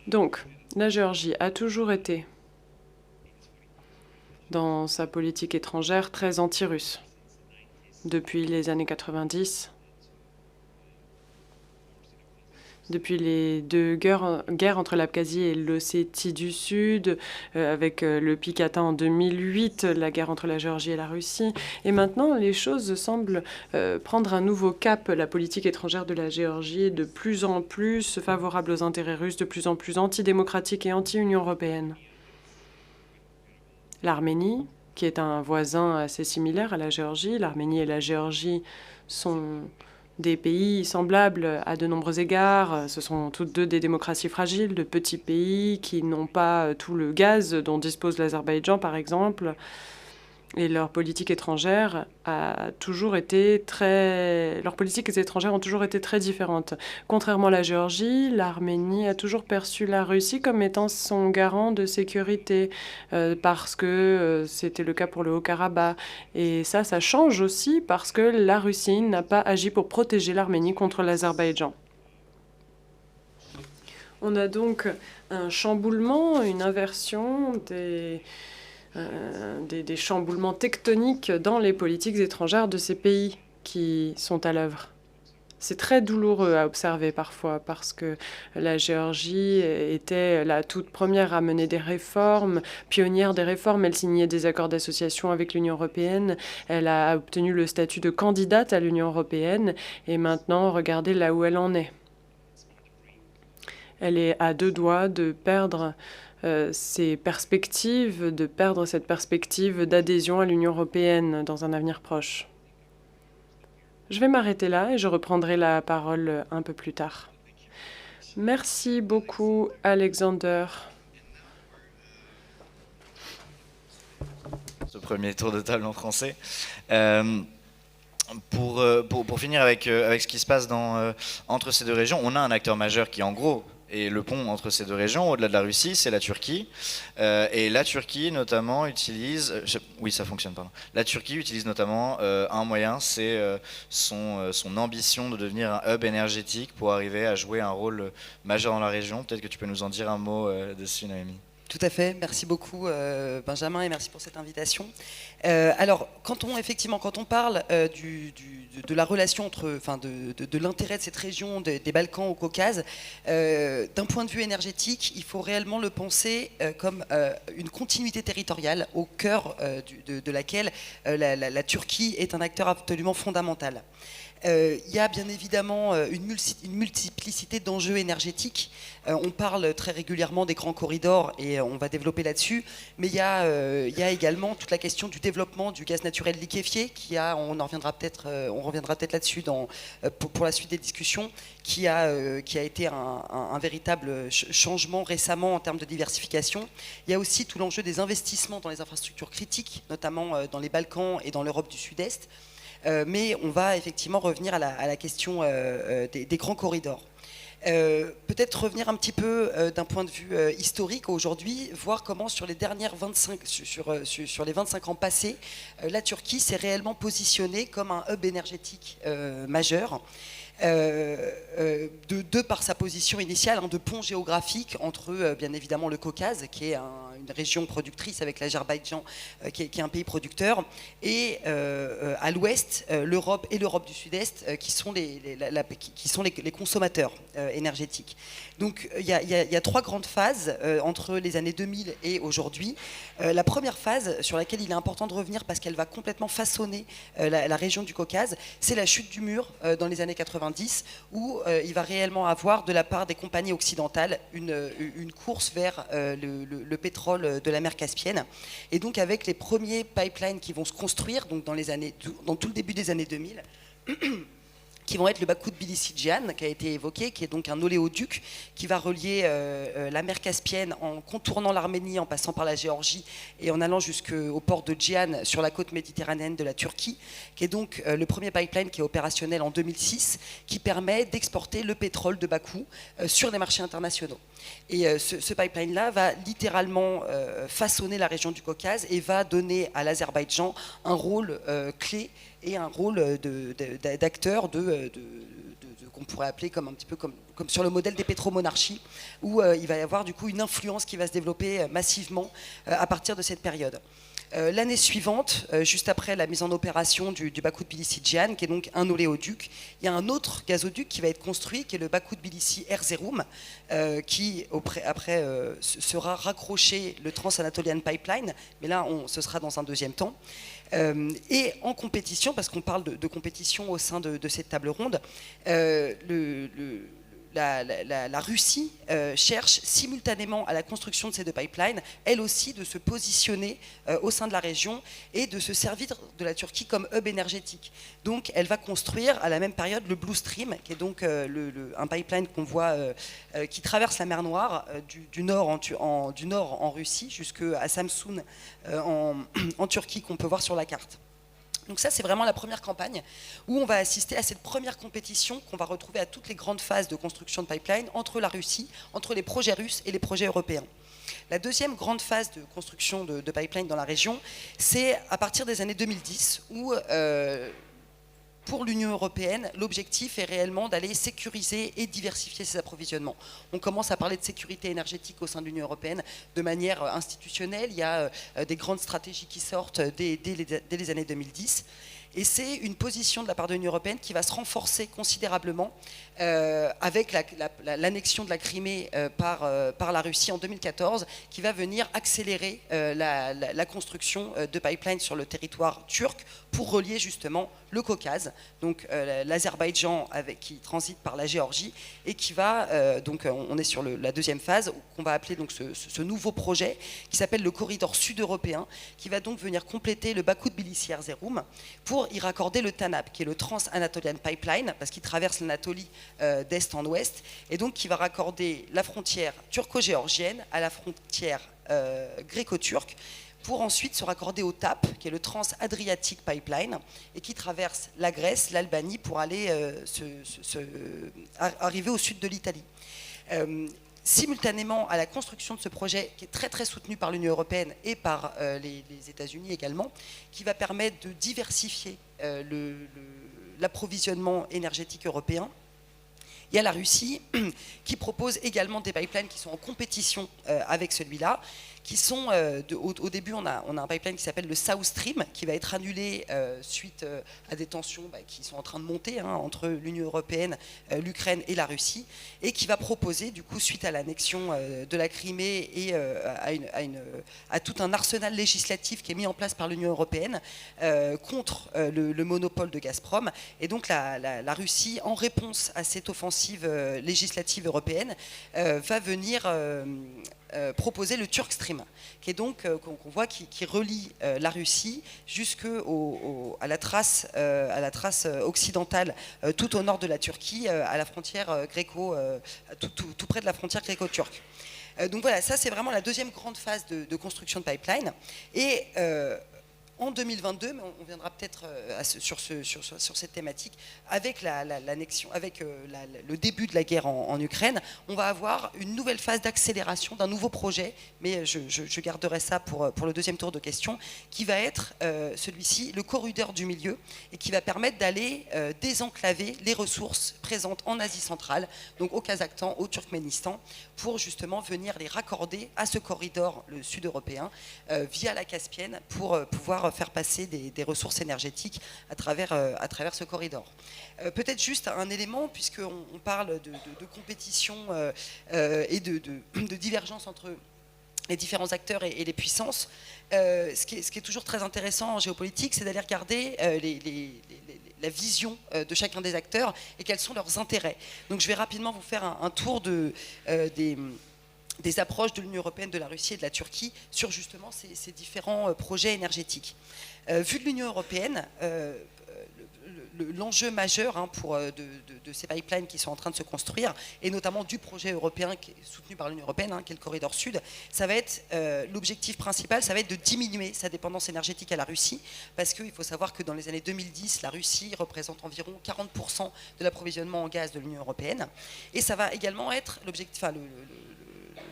Donc, la Géorgie a toujours été, dans sa politique étrangère, très anti-russe. Depuis les années 90, depuis les deux guerres entre l'Abkhazie et l'Ossétie du Sud, avec le Pikata en 2008, la guerre entre la Géorgie et la Russie. Et maintenant, les choses semblent prendre un nouveau cap. La politique étrangère de la Géorgie est de plus en plus favorable aux intérêts russes, de plus en plus antidémocratique et anti-Union européenne. L'Arménie, qui est un voisin assez similaire à la Géorgie, l'Arménie et la Géorgie sont des pays semblables à de nombreux égards. Ce sont toutes deux des démocraties fragiles, de petits pays qui n'ont pas tout le gaz dont dispose l'Azerbaïdjan, par exemple. Et leur politique étrangère Leurs politiques étrangères ont toujours été très différentes. Contrairement à la Géorgie, l'Arménie a toujours perçu la Russie comme étant son garant de sécurité, parce que c'était le cas pour le Haut-Karabakh. Et ça change aussi parce que la Russie n'a pas agi pour protéger l'Arménie contre l'Azerbaïdjan. On a donc un chamboulement, une inversion des chamboulements tectoniques dans les politiques étrangères de ces pays qui sont à l'œuvre. C'est très douloureux à observer parfois parce que la Géorgie était la toute première à mener des réformes, pionnière des réformes. Elle signait des accords d'association avec l'Union européenne. Elle a obtenu le statut de candidate à l'Union européenne. Et maintenant, regardez là où elle en est. Elle est à deux doigts de perdre cette perspective d'adhésion à l'Union européenne dans un avenir proche. Je vais m'arrêter là et je reprendrai la parole un peu plus tard. Merci beaucoup, Alexander. Ce premier tour de table en français. Pour finir avec ce qui se passe entre ces deux régions, on a un acteur majeur qui, en gros, est le pont entre ces deux régions, au-delà de la Russie, c'est la Turquie. Et la Turquie, notamment, utilise... oui, ça fonctionne, pardon. La Turquie utilise notamment un moyen, c'est son ambition de devenir un hub énergétique pour arriver à jouer un rôle majeur dans la région. Peut-être que tu peux nous en dire un mot dessus, Noémie. Tout à fait, merci beaucoup Benjamin et merci pour cette invitation. Alors quand on parle de la relation entre, de l'intérêt de cette région des Balkans au Caucase, d'un point de vue énergétique, il faut réellement le penser comme une continuité territoriale au cœur de laquelle la Turquie est un acteur absolument fondamental. Il y a bien évidemment une multiplicité d'enjeux énergétiques. On parle très régulièrement des grands corridors et on va développer là-dessus, mais il y a également toute la question du développement du gaz naturel liquéfié, on reviendra peut-être là-dessus pour la suite des discussions, qui a été un véritable changement récemment en termes de diversification. Il y a aussi tout l'enjeu des investissements dans les infrastructures critiques, notamment dans les Balkans et dans l'Europe du Sud-Est. Mais on va effectivement revenir à la question des grands corridors. Peut-être revenir un petit peu d'un point de vue historique aujourd'hui, voir comment sur les 25 ans passés, la Turquie s'est réellement positionnée comme un hub énergétique majeur. De par sa position initiale de pont géographique entre bien évidemment le Caucase, qui est une région productrice avec l'Azerbaïdjan, qui est un pays producteur, et à l'ouest, l'Europe et l'Europe du Sud-Est, qui sont les consommateurs énergétiques. Donc il y a trois grandes phases entre les années 2000 et aujourd'hui. La première phase, sur laquelle il est important de revenir parce qu'elle va complètement façonner la région du Caucase, c'est la chute du mur dans les années 90, où il va réellement avoir de la part des compagnies occidentales une course vers le pétrole de la mer Caspienne. Et donc avec les premiers pipelines qui vont se construire donc dans tout le début des années 2000, qui vont être le Bakou-Tbilissi-Ceyhan, qui a été évoqué, qui est donc un oléoduc qui va relier la mer Caspienne en contournant l'Arménie, en passant par la Géorgie et en allant jusqu'au port de Ceyhan sur la côte méditerranéenne de la Turquie, qui est donc le premier pipeline qui est opérationnel en 2006, qui permet d'exporter le pétrole de Bakou sur les marchés internationaux. Et ce pipeline-là va littéralement façonner la région du Caucase et va donner à l'Azerbaïdjan un rôle clé et un rôle d'acteur qu'on pourrait appeler comme un petit peu comme sur le modèle des pétromonarchies, où il va y avoir du coup une influence qui va se développer massivement à partir de cette période. L'année suivante, juste après la mise en opération du Bakou-Tbilissi-Ceyhan, qui est donc un oléoduc, il y a un autre gazoduc qui va être construit, qui est le Bakou-Tbilissi-Erzurum, qui après sera raccroché le Trans-Anatolian Pipeline, mais là ce sera dans un deuxième temps. Et en compétition, parce qu'on parle de compétition au sein de cette table ronde, la Russie cherche simultanément à la construction de ces deux pipelines, elle aussi de se positionner au sein de la région et de se servir de la Turquie comme hub énergétique. Donc elle va construire à la même période le Blue Stream, qui est donc un pipeline qu'on voit qui traverse la mer Noire du nord en Russie jusqu'à Samsun en Turquie, qu'on peut voir sur la carte. Donc ça, c'est vraiment la première campagne où on va assister à cette première compétition qu'on va retrouver à toutes les grandes phases de construction de pipeline entre la Russie, entre les projets russes et les projets européens. La deuxième grande phase de construction de pipeline dans la région, c'est à partir des années 2010 où pour l'Union européenne, l'objectif est réellement d'aller sécuriser et diversifier ses approvisionnements. On commence à parler de sécurité énergétique au sein de l'Union européenne de manière institutionnelle. Il y a des grandes stratégies qui sortent dès les années 2010. Et c'est une position de la part de l'Union européenne qui va se renforcer considérablement avec l'annexion de la Crimée par la Russie en 2014, qui va venir accélérer la construction de pipelines sur le territoire turc pour relier justement le Caucase, donc l'Azerbaïdjan qui transite par la Géorgie et qui va, donc on est sur la deuxième phase, qu'on va appeler donc ce nouveau projet qui s'appelle le corridor sud-européen, qui va donc venir compléter le Bakou-Tbilissi-Erzurum pour y raccorder le TANAP, qui est le Trans-Anatolian Pipeline, parce qu'il traverse l'Anatolie d'est en ouest, et donc qui va raccorder la frontière turco-géorgienne à la frontière gréco-turque, pour ensuite se raccorder au TAP, qui est le Trans-Adriatic Pipeline, et qui traverse la Grèce, l'Albanie, pour aller arriver au sud de l'Italie. Simultanément à la construction de ce projet, qui est très très soutenu par l'Union européenne et par les États-Unis également, qui va permettre de diversifier l'approvisionnement énergétique européen, Il y a la Russie qui propose également des pipelines qui sont en compétition avec celui-là, qui sont, au début, on a un pipeline qui s'appelle le South Stream, qui va être annulé suite à des tensions qui sont en train de monter entre l'Union européenne, l'Ukraine et la Russie, et qui va proposer, du coup, suite à l'annexion de la Crimée et à tout un arsenal législatif qui est mis en place par l'Union européenne contre le monopole de Gazprom. Et donc la Russie, en réponse à cette offensive législative européenne, va venir proposer le Turk Stream, qui est donc qu'on voit qui relie la Russie à la trace occidentale, tout au nord de la Turquie, à la frontière tout près de la frontière gréco-turque. Donc voilà, ça c'est vraiment la deuxième grande phase de construction de pipeline. Et en 2022, mais on viendra peut-être sur cette thématique, avec l'annexion, avec le début de la guerre en Ukraine, on va avoir une nouvelle phase d'accélération d'un nouveau projet, mais je garderai ça pour le deuxième tour de questions, qui va être celui-ci, le corridor du milieu, et qui va permettre d'aller désenclaver les ressources présentes en Asie centrale, donc au Kazakhstan, au Turkménistan, pour justement venir les raccorder à ce corridor, le sud-européen, via la Caspienne, pour pouvoir faire passer des ressources énergétiques à travers ce corridor. Peut-être juste un élément, puisqu'on parle de compétition et de divergence entre les différents acteurs et les puissances. Ce qui est toujours très intéressant en géopolitique, c'est d'aller regarder la vision de chacun des acteurs et quels sont leurs intérêts. Donc je vais rapidement vous faire un tour des approches de l'Union européenne, de la Russie et de la Turquie sur justement ces différents projets énergétiques. Vu de l'Union européenne, l'enjeu majeur de ces pipelines qui sont en train de se construire, et notamment du projet européen qui est soutenu par l'Union européenne, qui est le corridor sud, ça va être l'objectif principal, ça va être de diminuer sa dépendance énergétique à la Russie, parce qu'il faut savoir que dans les années 2010, la Russie représente environ 40% de l'approvisionnement en gaz de l'Union européenne, et ça va également être l'objectif,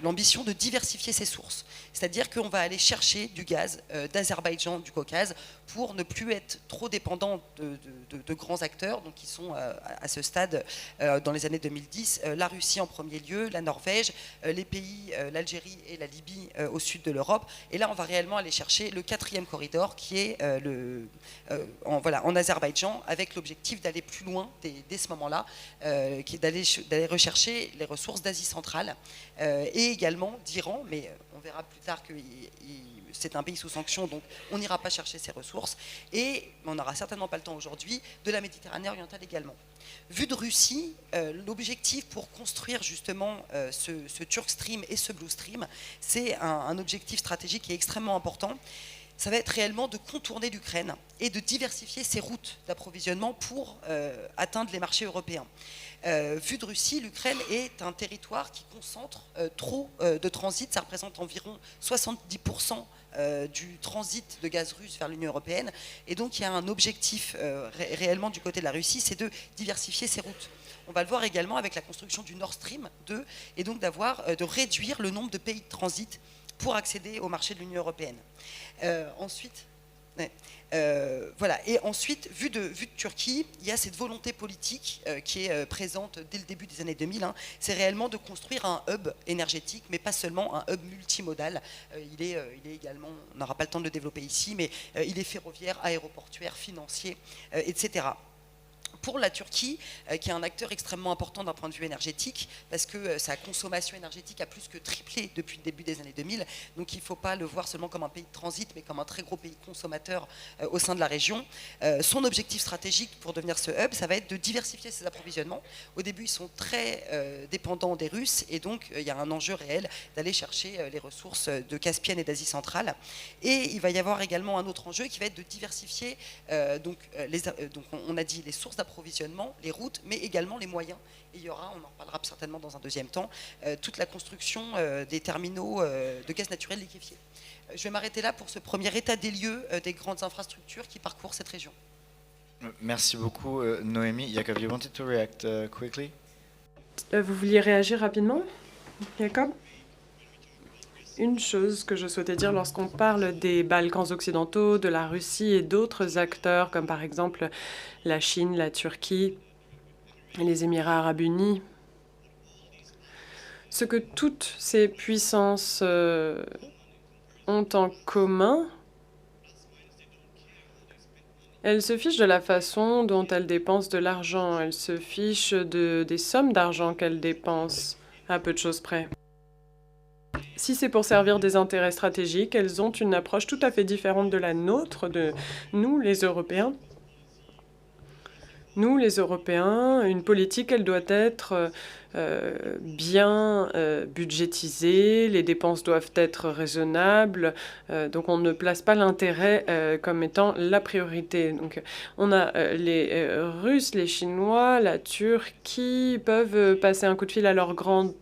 l'ambition de diversifier ses sources. C'est-à-dire qu'on va aller chercher du gaz d'Azerbaïdjan, du Caucase, pour ne plus être trop dépendant de grands acteurs, donc qui sont à ce stade, dans les années 2010, la Russie en premier lieu, la Norvège, les pays, l'Algérie et la Libye au sud de l'Europe. Et là, on va réellement aller chercher le quatrième corridor, qui est en Azerbaïdjan, avec l'objectif d'aller plus loin dès ce moment-là, qui est d'aller rechercher les ressources d'Asie centrale, et également d'Iran, mais on verra plus tard que c'est un pays sous sanction, donc on n'ira pas chercher ses ressources, et on n'aura certainement pas le temps aujourd'hui, de la Méditerranée orientale également. Vu de Russie, l'objectif pour construire justement ce Turk Stream et ce Blue Stream, c'est un objectif stratégique qui est extrêmement important. Ça va être réellement de contourner l'Ukraine et de diversifier ses routes d'approvisionnement pour atteindre les marchés européens. Vu de Russie, l'Ukraine est un territoire qui concentre trop de transit. Ça représente environ 70% du transit de gaz russe vers l'Union européenne. Et donc il y a un objectif réellement du côté de la Russie, c'est de diversifier ses routes. On va le voir également avec la construction du Nord Stream 2, et donc de réduire le nombre de pays de transit pour accéder au marché de l'Union européenne. Ensuite, et ensuite, vu de Turquie, il y a cette volonté politique qui est présente dès le début des années 2000. C'est réellement de construire un hub énergétique, mais pas seulement un hub multimodal. Il est également, on n'aura pas le temps de le développer ici, mais il est ferroviaire, aéroportuaire, financier, etc. Pour la Turquie, qui est un acteur extrêmement important d'un point de vue énergétique, parce que sa consommation énergétique a plus que triplé depuis le début des années 2000, donc il ne faut pas le voir seulement comme un pays de transit, mais comme un très gros pays consommateur au sein de la région. Son objectif stratégique pour devenir ce hub, ça va être de diversifier ses approvisionnements. Au début, ils sont très dépendants des Russes, et donc il y a un enjeu réel d'aller chercher les ressources de Caspienne et d'Asie centrale. Et il va y avoir également un autre enjeu qui va être de diversifier, donc on a dit les sources d'approvisionnement, les routes, mais également les moyens. Et il y aura, on en parlera certainement dans un deuxième temps, toute la construction des terminaux de gaz naturel liquéfié. Je vais m'arrêter là pour ce premier état des lieux des grandes infrastructures qui parcourent cette région. Merci beaucoup, Noémie. Jacob, you wanted to react quickly? Vous vouliez réagir rapidement, Jacob? Une chose que je souhaitais dire lorsqu'on parle des Balkans occidentaux, de la Russie et d'autres acteurs, comme par exemple la Chine, la Turquie, les Émirats arabes unis. Ce que toutes ces puissances ont en commun, elles se fichent de la façon dont elles dépensent de l'argent. Elles se fichent des sommes d'argent qu'elles dépensent, à peu de choses près. Si c'est pour servir des intérêts stratégiques, elles ont une approche tout à fait différente de la nôtre, de nous, les Européens. Nous, les Européens, une politique, elle doit être bien budgétisée, les dépenses doivent être raisonnables, donc on ne place pas l'intérêt comme étant la priorité. Donc on a les Russes, les Chinois, la Turquie peuvent passer un coup de fil à leurs grandes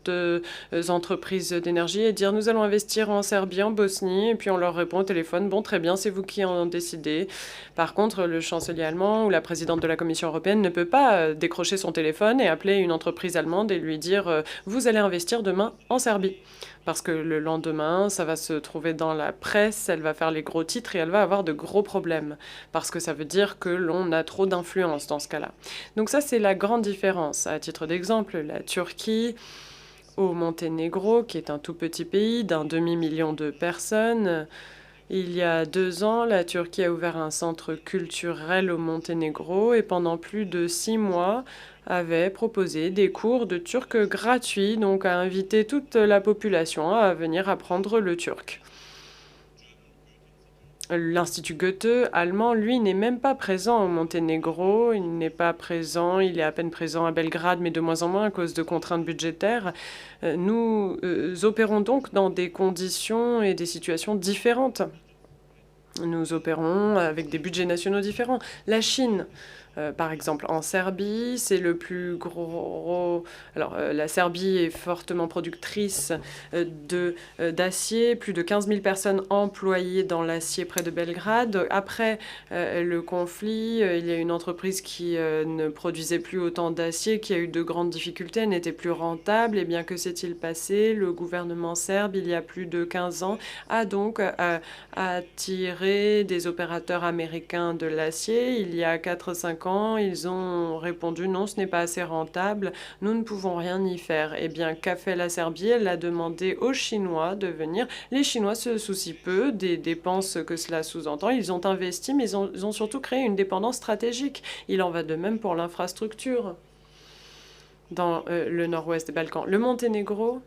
entreprises d'énergie et dire nous allons investir en Serbie, en Bosnie, et puis on leur répond au téléphone bon très bien, c'est vous qui en décidez. Par contre, le chancelier allemand ou la présidente de la Commission européenne ne peut pas décrocher son téléphone et appeler une entreprise allemande et lui dire vous allez investir demain en Serbie. Parce que le lendemain, ça va se trouver dans la presse, elle va faire les gros titres et elle va avoir de gros problèmes. Parce que ça veut dire que l'on a trop d'influence dans ce cas-là. Donc ça, c'est la grande différence. À titre d'exemple, la Turquie au Monténégro, qui est un tout petit pays d'un demi-million de personnes. Il y a 2 ans, la Turquie a ouvert un centre culturel au Monténégro et pendant plus de 6 mois avait proposé des cours de turc gratuits, donc a invité toute la population à venir apprendre le turc. L'Institut Goethe allemand, lui, n'est même pas présent au Monténégro. Il n'est pas présent, il est à peine présent à Belgrade, mais de moins en moins à cause de contraintes budgétaires. Nous opérons donc dans des conditions et des situations différentes. Nous opérons avec des budgets nationaux différents. La Chine, par exemple, en Serbie, c'est le plus gros... Alors, la Serbie est fortement productrice d'acier, plus de 15 000 personnes employées dans l'acier près de Belgrade. Après le conflit, il y a une entreprise qui ne produisait plus autant d'acier, qui a eu de grandes difficultés, elle n'était plus rentable. Et bien, que s'est-il passé? Le gouvernement serbe, il y a plus de 15 ans, a donc attiré des opérateurs américains de l'acier. Il y a 4-5 ans, ils ont répondu non, ce n'est pas assez rentable, nous ne pouvons rien y faire. Eh bien, qu'a fait la Serbie? Elle a demandé aux Chinois de venir. Les Chinois se soucient peu des dépenses que cela sous-entend. Ils ont investi, mais ils ont surtout créé une dépendance stratégique. Il en va de même pour l'infrastructure dans le nord-ouest des Balkans. Le Monténégro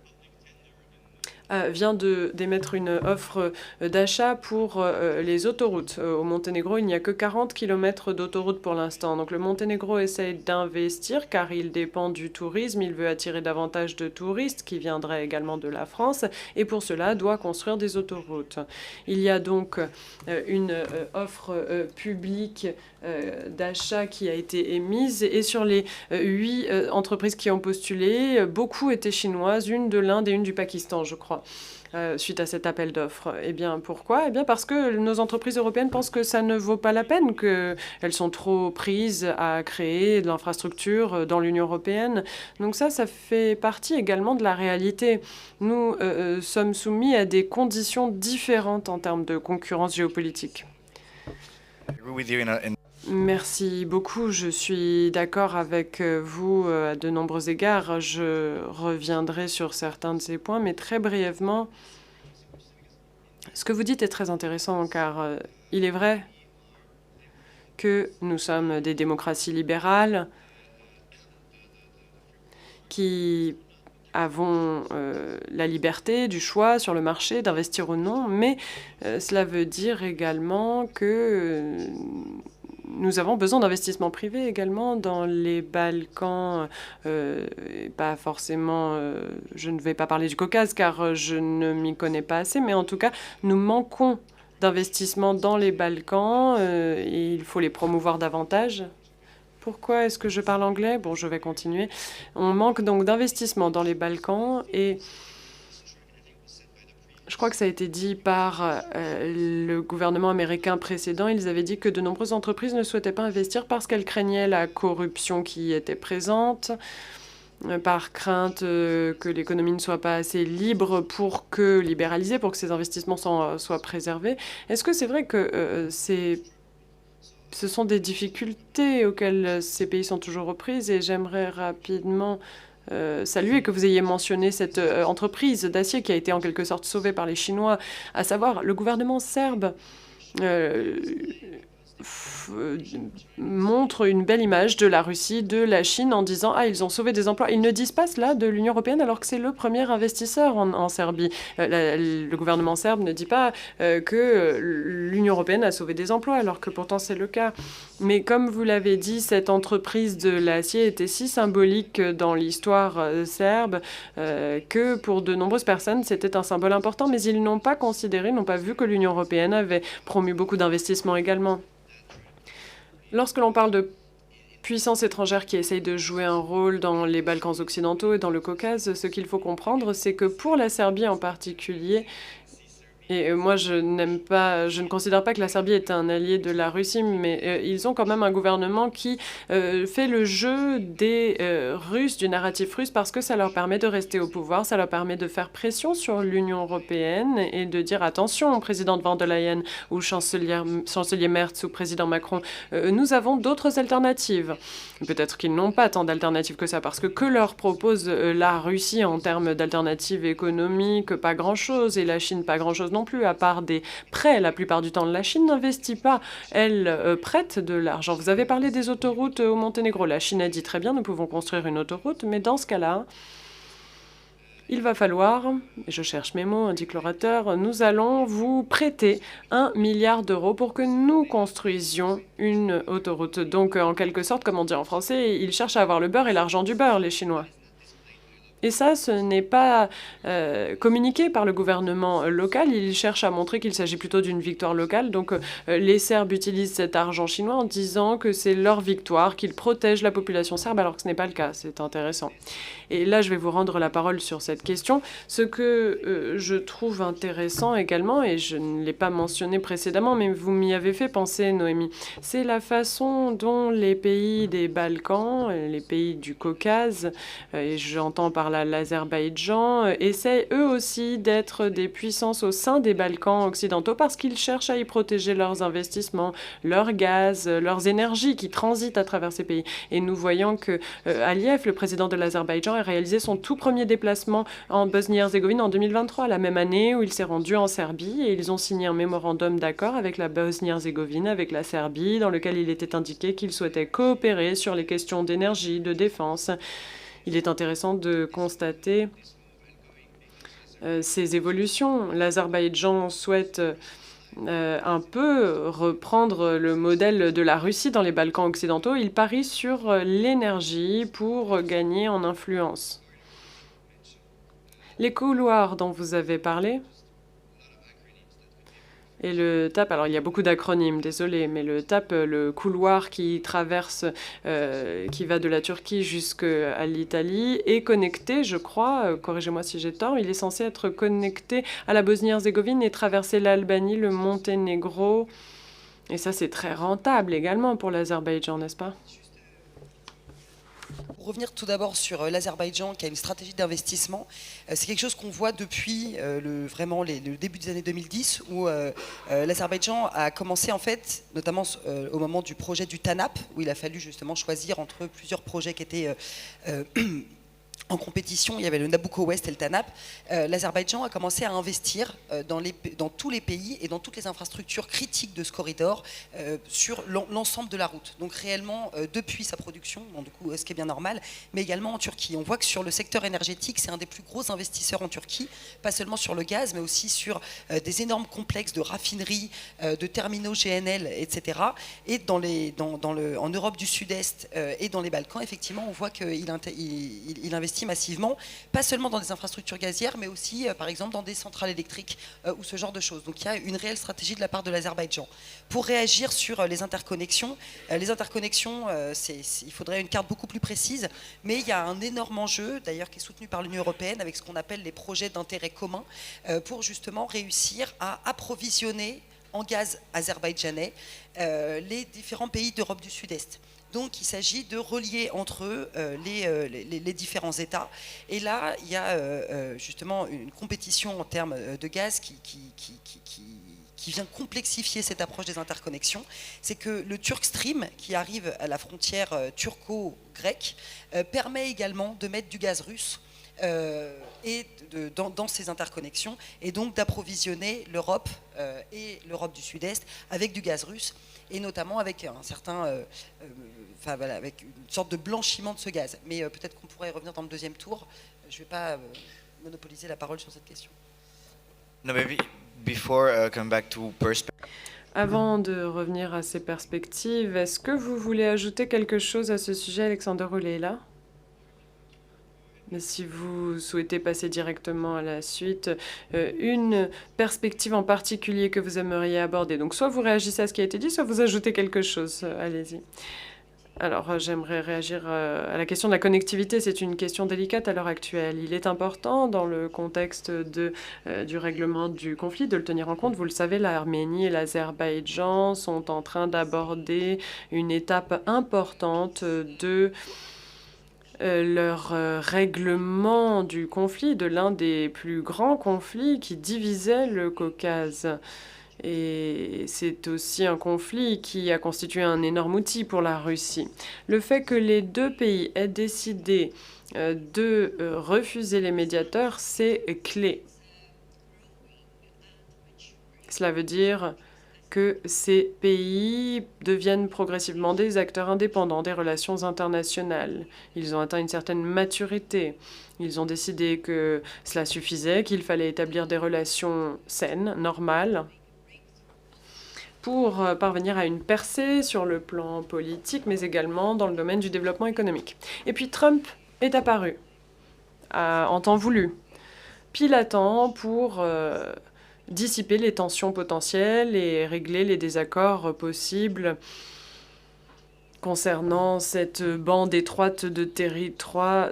vient d'émettre une offre d'achat pour les autoroutes. Au Monténégro, il n'y a que 40 km d'autoroutes pour l'instant. Donc le Monténégro essaye d'investir car il dépend du tourisme. Il veut attirer davantage de touristes qui viendraient également de la France et pour cela doit construire des autoroutes. Il y a donc une offre publique d'achat qui a été émise et sur les 8 entreprises qui ont postulé, beaucoup étaient chinoises, une de l'Inde et une du Pakistan, je crois. Suite à cet appel d'offres. Eh bien, pourquoi? Eh bien, parce que nos entreprises européennes pensent que ça ne vaut pas la peine, qu'elles sont trop prises à créer de l'infrastructure dans l'Union européenne. Donc ça fait partie également de la réalité. Nous sommes soumis à des conditions différentes en termes de concurrence géopolitique. Merci beaucoup. Je suis d'accord avec vous à de nombreux égards. Je reviendrai sur certains de ces points, mais très brièvement, ce que vous dites est très intéressant car il est vrai que nous sommes des démocraties libérales qui avons la liberté du choix sur le marché d'investir ou non, mais cela veut dire également que nous avons besoin d'investissements privés également dans les Balkans, pas forcément, je ne vais pas parler du Caucase car je ne m'y connais pas assez, mais en tout cas, nous manquons d'investissements dans les Balkans et il faut les promouvoir davantage. Pourquoi est-ce que je parle anglais? Bon, je vais continuer. On manque donc d'investissements dans les Balkans et je crois que ça a été dit par le gouvernement américain précédent. Ils avaient dit que de nombreuses entreprises ne souhaitaient pas investir parce qu'elles craignaient la corruption qui était présente, par crainte que l'économie ne soit pas assez libre pour que libéralisée, pour que ces investissements soient préservés. Est-ce que c'est vrai que ces ce sont des difficultés auxquelles ces pays sont toujours aux prises et j'aimerais rapidement saluer que vous ayez mentionné cette entreprise d'acier qui a été en quelque sorte sauvée par les Chinois, à savoir le gouvernement serbe. Montre une belle image de la Russie, de la Chine en disant « Ah, ils ont sauvé des emplois ». Ils ne disent pas cela de l'Union européenne alors que c'est le premier investisseur en Serbie. Le gouvernement serbe ne dit pas que l'Union européenne a sauvé des emplois alors que pourtant c'est le cas. Mais comme vous l'avez dit, cette entreprise de l'acier était si symbolique dans l'histoire serbe que pour de nombreuses personnes, c'était un symbole important. Mais ils n'ont pas considéré, n'ont pas vu que l'Union européenne avait promu beaucoup d'investissements également. Lorsque l'on parle de puissances étrangères qui essayent de jouer un rôle dans les Balkans occidentaux et dans le Caucase, ce qu'il faut comprendre, c'est que pour la Serbie en particulier, et moi, je ne considère pas que la Serbie est un allié de la Russie, mais ils ont quand même un gouvernement qui fait le jeu des Russes, du narratif russe, parce que ça leur permet de rester au pouvoir, ça leur permet de faire pression sur l'Union européenne et de dire attention, présidente von der Leyen ou chancelier Merz ou président Macron, nous avons d'autres alternatives. Peut-être qu'ils n'ont pas tant d'alternatives que ça, parce que leur propose la Russie en termes d'alternatives économiques, pas grand-chose, et la Chine, pas grand-chose non plus, à part des prêts la plupart du temps. La Chine n'investit pas, elle prête de l'argent. Vous avez parlé des autoroutes au Monténégro. La Chine a dit très bien, nous pouvons construire une autoroute, mais dans ce cas-là, il va falloir, et je cherche mes mots, indique l'orateur, nous allons vous prêter 1 milliard d'euros pour que nous construisions une autoroute. Donc, en quelque sorte, comme on dit en français, ils cherchent à avoir le beurre et l'argent du beurre, les Chinois. Et ça, ce n'est pas communiqué par le gouvernement local. Ils cherchent à montrer qu'il s'agit plutôt d'une victoire locale. Donc les Serbes utilisent cet argent chinois en disant que c'est leur victoire, qu'ils protègent la population serbe, alors que ce n'est pas le cas. C'est intéressant. Et là, je vais vous rendre la parole sur cette question. Ce que je trouve intéressant également, et je ne l'ai pas mentionné précédemment, mais vous m'y avez fait penser, Noémie, c'est la façon dont les pays des Balkans, les pays du Caucase, et j'entends par là l'Azerbaïdjan, essayent eux aussi d'être des puissances au sein des Balkans occidentaux parce qu'ils cherchent à y protéger leurs investissements, leur gaz, leurs énergies qui transitent à travers ces pays. Et nous voyons que Aliyev, le président de l'Azerbaïdjan, a réalisé son tout premier déplacement en Bosnie-Herzégovine en 2023, la même année où il s'est rendu en Serbie, et ils ont signé un mémorandum d'accord avec la Bosnie-Herzégovine, avec la Serbie, dans lequel il était indiqué qu'ils souhaitaient coopérer sur les questions d'énergie, de défense. Il est intéressant de constater ces évolutions. L'Azerbaïdjan souhaite un peu reprendre le modèle de la Russie dans les Balkans occidentaux. Il parie sur l'énergie pour gagner en influence. Les couloirs dont vous avez parlé, et le TAP, alors il y a beaucoup d'acronymes, désolé, mais le TAP, le couloir qui traverse, qui va de la Turquie jusqu'à l'Italie, est connecté, je crois, corrigez-moi si j'ai tort, il est censé être connecté à la Bosnie-Herzégovine et traverser l'Albanie, le Monténégro. Et ça, c'est très rentable également pour l'Azerbaïdjan, n'est-ce pas ? Pour revenir tout d'abord sur l'Azerbaïdjan qui a une stratégie d'investissement, c'est quelque chose qu'on voit depuis vraiment le début des années 2010 où l'Azerbaïdjan a commencé en fait, notamment au moment du projet du TANAP, où il a fallu justement choisir entre plusieurs projets qui étaient en compétition. Il y avait le Nabucco West et le TANAP. L'Azerbaïdjan a commencé à investir dans tous les pays et dans toutes les infrastructures critiques de ce corridor sur l'ensemble de la route. Donc réellement, depuis sa production, bon, du coup, ce qui est bien normal, mais également en Turquie. On voit que sur le secteur énergétique, c'est un des plus gros investisseurs en Turquie, pas seulement sur le gaz, mais aussi sur des énormes complexes de raffineries, de terminaux GNL, etc. Et en Europe du Sud-Est et dans les Balkans, effectivement, on voit qu'il investit massivement, pas seulement dans des infrastructures gazières, mais aussi, par exemple, dans des centrales électriques ou ce genre de choses. Donc il y a une réelle stratégie de la part de l'Azerbaïdjan. Pour réagir sur les interconnexions, il faudrait une carte beaucoup plus précise, mais il y a un énorme enjeu, d'ailleurs, qui est soutenu par l'Union européenne, avec ce qu'on appelle les projets d'intérêt commun, pour justement réussir à approvisionner en gaz azerbaïdjanais les différents pays d'Europe du Sud-Est. Donc il s'agit de relier entre eux les différents États. Et là, il y a justement une compétition en termes de gaz qui qui vient complexifier cette approche des interconnexions, c'est que le Turk Stream, qui arrive à la frontière turco-grecque, permet également de mettre du gaz russe dans ces interconnexions, et donc d'approvisionner l'Europe et l'Europe du Sud-Est avec du gaz russe, et notamment avec un certain, avec une sorte de blanchiment de ce gaz. Mais peut-être qu'on pourrait y revenir dans le deuxième tour. Je ne vais pas monopoliser la parole sur cette question. No, maybe before come back to perspective. Avant de revenir à ces perspectives, est-ce que vous voulez ajouter quelque chose à ce sujet, Alexander ou Leila? Mais si vous souhaitez passer directement à la suite, une perspective en particulier que vous aimeriez aborder. Donc soit vous réagissez à ce qui a été dit, soit vous ajoutez quelque chose. Allez-y. Alors, j'aimerais réagir à la question de la connectivité. C'est une question délicate à l'heure actuelle. Il est important, dans le contexte du règlement du conflit, de le tenir en compte. Vous le savez, l'Arménie et l'Azerbaïdjan sont en train d'aborder une étape importante de leur règlement du conflit, de l'un des plus grands conflits qui divisait le Caucase. Et c'est aussi un conflit qui a constitué un énorme outil pour la Russie. Le fait que les deux pays aient décidé de refuser les médiateurs, c'est clé. Cela veut dire que ces pays deviennent progressivement des acteurs indépendants des relations internationales. Ils ont atteint une certaine maturité. Ils ont décidé que cela suffisait, qu'il fallait établir des relations saines, normales, pour parvenir à une percée sur le plan politique, mais également dans le domaine du développement économique. Et puis Trump est apparu, en temps voulu, pile à temps pour dissiper les tensions potentielles et régler les désaccords possibles concernant cette bande étroite de territoire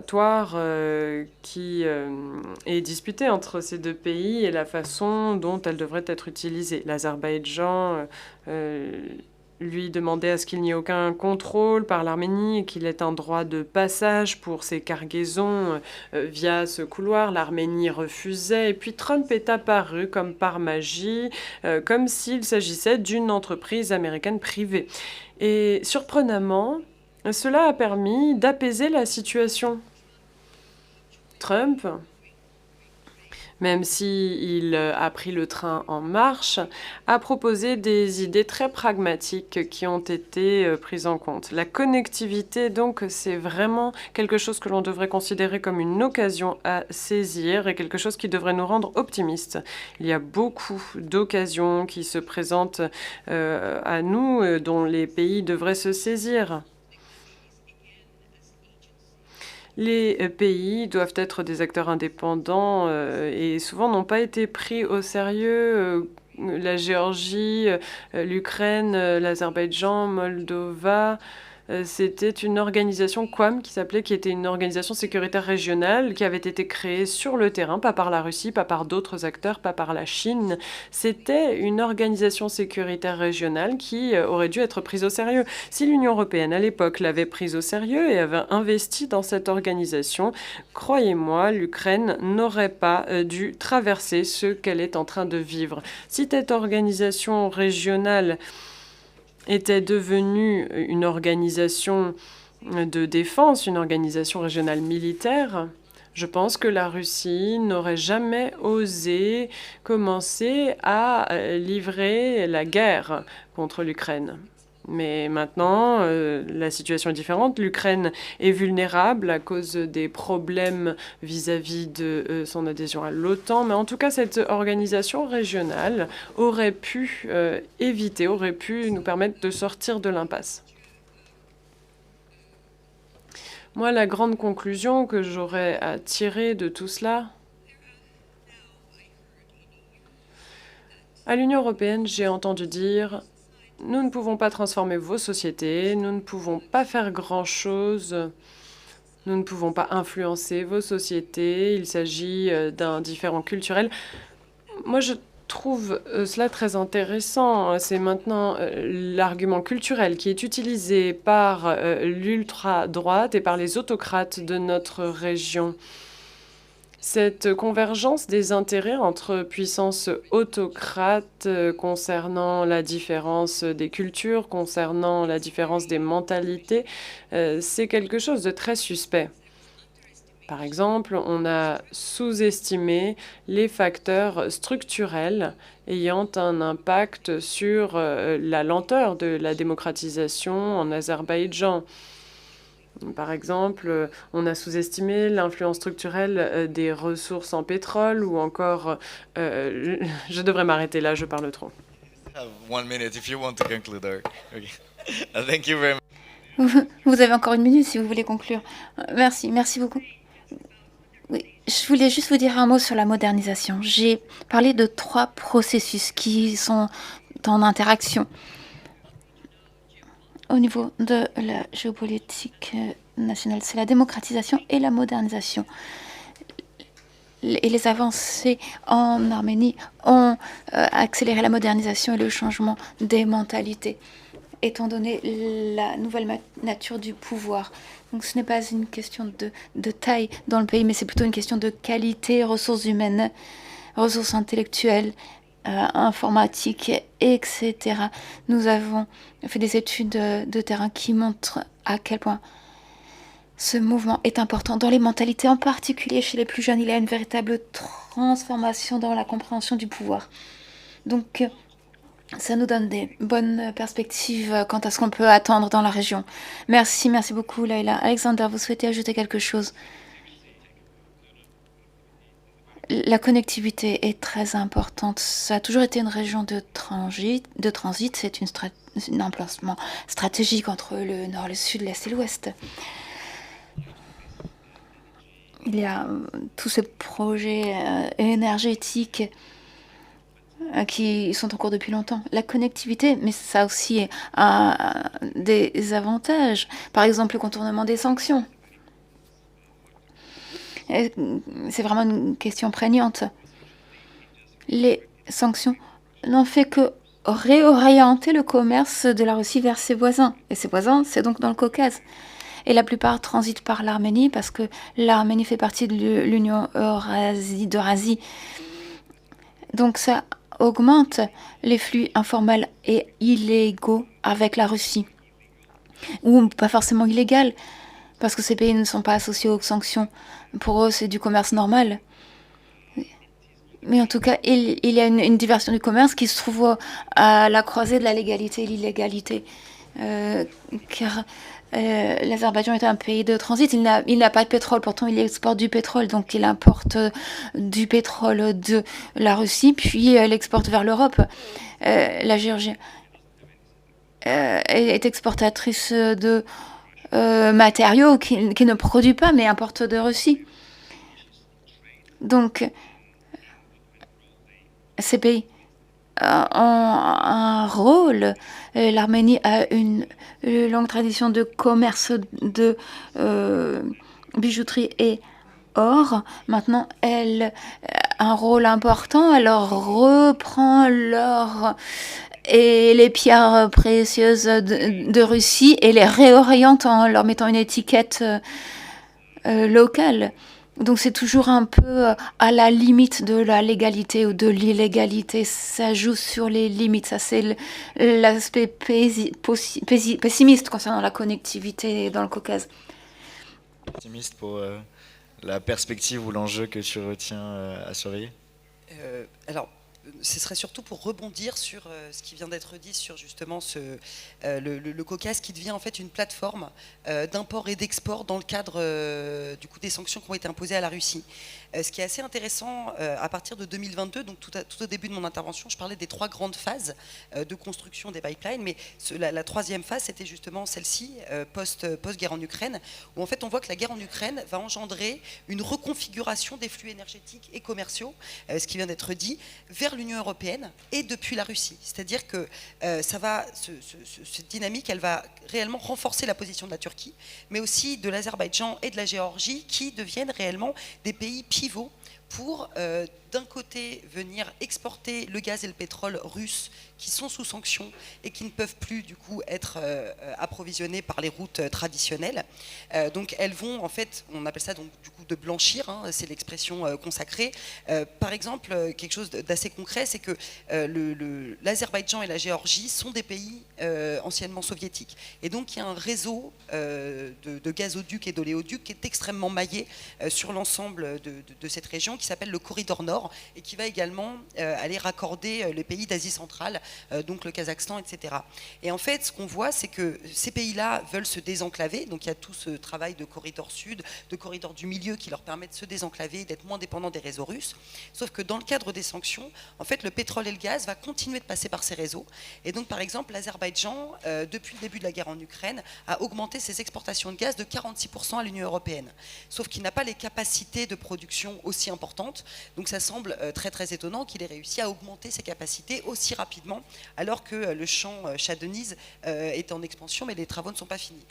qui est disputée entre ces deux pays et la façon dont elle devrait être utilisée. L'Azerbaïdjan lui demandait à ce qu'il n'y ait aucun contrôle par l'Arménie et qu'il ait un droit de passage pour ses cargaisons via ce couloir. L'Arménie refusait. Et puis Trump est apparu comme par magie, comme s'il s'agissait d'une entreprise américaine privée. Et surprenamment, cela a permis d'apaiser la situation. Trump, même s'il a pris le train en marche, a proposé des idées très pragmatiques qui ont été prises en compte. La connectivité, donc, c'est vraiment quelque chose que l'on devrait considérer comme une occasion à saisir et quelque chose qui devrait nous rendre optimistes. Il y a beaucoup d'occasions qui se présentent à nous, dont les pays devraient se saisir. Les pays doivent être des acteurs indépendants et souvent n'ont pas été pris au sérieux. La Géorgie, l'Ukraine, l'Azerbaïdjan, Moldova, c'était une organisation QUAM qui était une organisation sécuritaire régionale qui avait été créée sur le terrain, pas par la Russie, pas par d'autres acteurs, pas par la Chine. C'était une organisation sécuritaire régionale qui aurait dû être prise au sérieux. Si l'Union européenne, à l'époque, l'avait prise au sérieux et avait investi dans cette organisation, croyez-moi, l'Ukraine n'aurait pas dû traverser ce qu'elle est en train de vivre. Si cette organisation régionale était devenue une organisation de défense, une organisation régionale militaire, je pense que la Russie n'aurait jamais osé commencer à livrer la guerre contre l'Ukraine. Mais maintenant, la situation est différente. L'Ukraine est vulnérable à cause des problèmes vis-à-vis de son adhésion à l'OTAN. Mais en tout cas, cette organisation régionale aurait pu aurait pu nous permettre de sortir de l'impasse. Moi, la grande conclusion que j'aurais à tirer de tout cela, à l'Union européenne, j'ai entendu dire: nous ne pouvons pas transformer vos sociétés, nous ne pouvons pas faire grand-chose, nous ne pouvons pas influencer vos sociétés, il s'agit d'un différent culturel. Moi, je trouve cela très intéressant. C'est maintenant l'argument culturel qui est utilisé par l'ultra-droite et par les autocrates de notre région. Cette convergence des intérêts entre puissances autocrates concernant la différence des cultures, concernant la différence des mentalités, c'est quelque chose de très suspect. Par exemple, on a sous-estimé les facteurs structurels ayant un impact sur la lenteur de la démocratisation en Azerbaïdjan. Par exemple, on a sous-estimé l'influence structurelle des ressources en pétrole ou encore... je devrais m'arrêter là, je parle trop. One minute if you want to conclude. Okay. Thank you very much. Vous avez encore 1 minute si vous voulez conclure. Merci beaucoup. Oui, je voulais juste vous dire un mot sur la modernisation. J'ai parlé de 3 processus qui sont en interaction. Au niveau de la géopolitique nationale, c'est la démocratisation et la modernisation. Et les avancées en Arménie ont accéléré la modernisation et le changement des mentalités, étant donné la nouvelle nature du pouvoir. Donc ce n'est pas une question de taille dans le pays, mais c'est plutôt une question de qualité, ressources humaines, ressources intellectuelles, informatique, etc. Nous avons fait des études de terrain qui montrent à quel point ce mouvement est important dans les mentalités, en particulier chez les plus jeunes. Il y a une véritable transformation dans la compréhension du pouvoir. Donc, ça nous donne des bonnes perspectives quant à ce qu'on peut attendre dans la région. Merci beaucoup, Laila. Alexander, vous souhaitez ajouter quelque chose ? La connectivité est très importante. Ça a toujours été une région de transit. C'est un emplacement stratégique entre le nord, le sud, l'est et l'ouest. Il y a tous ces projets énergétiques qui sont en cours depuis longtemps. La connectivité, mais ça aussi a des avantages. Par exemple, le contournement des sanctions. C'est vraiment une question prégnante. Les sanctions n'ont fait que réorienter le commerce de la Russie vers ses voisins. Et ses voisins, c'est donc dans le Caucase. Et la plupart transitent par l'Arménie parce que l'Arménie fait partie de l'Union d'Eurasie. Donc ça augmente les flux informels et illégaux avec la Russie. Ou pas forcément illégaux, parce que ces pays ne sont pas associés aux sanctions. Pour eux, c'est du commerce normal. Mais en tout cas, il y a une diversion du commerce qui se trouve à la croisée de la légalité et l'illégalité. Car l'Azerbaïdjan est un pays de transit. Il n'a pas de pétrole, pourtant il exporte du pétrole. Donc il importe du pétrole de la Russie, puis l'exporte vers l'Europe. La Géorgie est exportatrice de matériaux qui ne produit pas, mais importe de Russie. Donc, ces pays ont un rôle. L'Arménie a une longue tradition de commerce de bijouterie et or. Maintenant, elle a un rôle important. Elle reprend l'or et les pierres précieuses de Russie et les réoriente en leur mettant une étiquette locale. Donc c'est toujours un peu à la limite de la légalité ou de l'illégalité. Ça joue sur les limites. Ça, c'est l'aspect pessimiste concernant la connectivité dans le Caucase. Pessimiste pour la perspective ou l'enjeu que tu retiens à surveiller. Alors, ce serait surtout pour rebondir sur ce qui vient d'être dit sur justement le Caucase qui devient en fait une plateforme d'import et d'export dans le cadre du coup des sanctions qui ont été imposées à la Russie. Ce qui est assez intéressant à partir de 2022, donc tout au début de mon intervention, je parlais des 3 grandes phases de construction des pipelines, mais la 3e phase, c'était justement celle-ci, post-guerre en Ukraine, où en fait on voit que la guerre en Ukraine va engendrer une reconfiguration des flux énergétiques et commerciaux, ce qui vient d'être dit, vers l'Union européenne et depuis la Russie. C'est-à-dire que cette dynamique, elle va réellement renforcer la position de la Turquie, mais aussi de l'Azerbaïdjan et de la Géorgie, qui deviennent réellement des pays pivots pour d'un côté venir exporter le gaz et le pétrole russes qui sont sous sanctions et qui ne peuvent plus du coup être approvisionnés par les routes traditionnelles. Donc elles vont en fait, on appelle ça donc du coup de blanchir, hein, c'est l'expression consacrée. Par exemple, quelque chose d'assez concret, c'est que l'Azerbaïdjan et la Géorgie sont des pays anciennement soviétiques. Et donc il y a un réseau de gazoducs et d'oléoducs qui est extrêmement maillé sur l'ensemble de cette région, qui s'appelle le Corridor Nord, et qui va également aller raccorder les pays d'Asie centrale, donc le Kazakhstan, etc. Et en fait, ce qu'on voit, c'est que ces pays-là veulent se désenclaver, donc il y a tout ce travail de corridor sud, de corridor du milieu qui leur permet de se désenclaver, d'être moins dépendants des réseaux russes. Sauf que dans le cadre des sanctions, en fait, le pétrole et le gaz va continuer de passer par ces réseaux. Et donc, par exemple, l'Azerbaïdjan, depuis le début de la guerre en Ukraine, a augmenté ses exportations de gaz de 46% à l'Union européenne. Sauf qu'il n'a pas les capacités de production aussi importantes. Donc, ça semble très, très étonnant qu'il ait réussi à augmenter ses capacités aussi rapidement, alors que le champ Shah Deniz est en expansion, mais les travaux ne sont pas finis.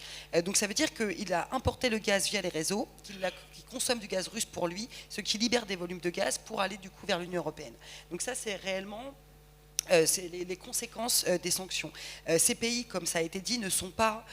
Donc, ça veut dire qu'il a importé le gaz via les réseaux, qu'il consomme du gaz russe pour lui, ce qui libère des volumes de gaz pour aller du coup vers l'Union européenne. Donc ça, c'est réellement c'est les conséquences des sanctions. Ces pays, comme ça a été dit, ne sont pas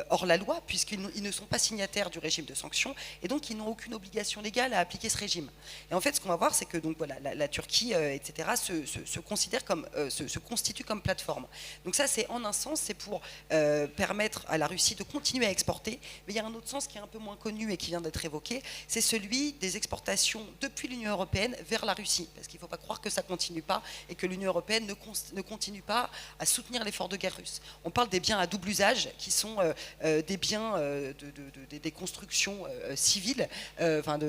hors la loi, puisqu'ils ne sont pas signataires du régime de sanctions, et donc ils n'ont aucune obligation légale à appliquer ce régime. Et en fait, ce qu'on va voir, c'est que donc, voilà, la Turquie, etc., se considère comme, se constitue comme plateforme. Donc ça, c'est en un sens, c'est pour permettre à la Russie de continuer à exporter, mais il y a un autre sens qui est un peu moins connu et qui vient d'être évoqué, c'est celui des exportations depuis l'Union européenne vers la Russie, parce qu'il ne faut pas croire que ça ne continue pas, et que l'Union européenne ne continue pas à soutenir l'effort de guerre russe. On parle des biens à double usage, qui sont des biens, des constructions civiles,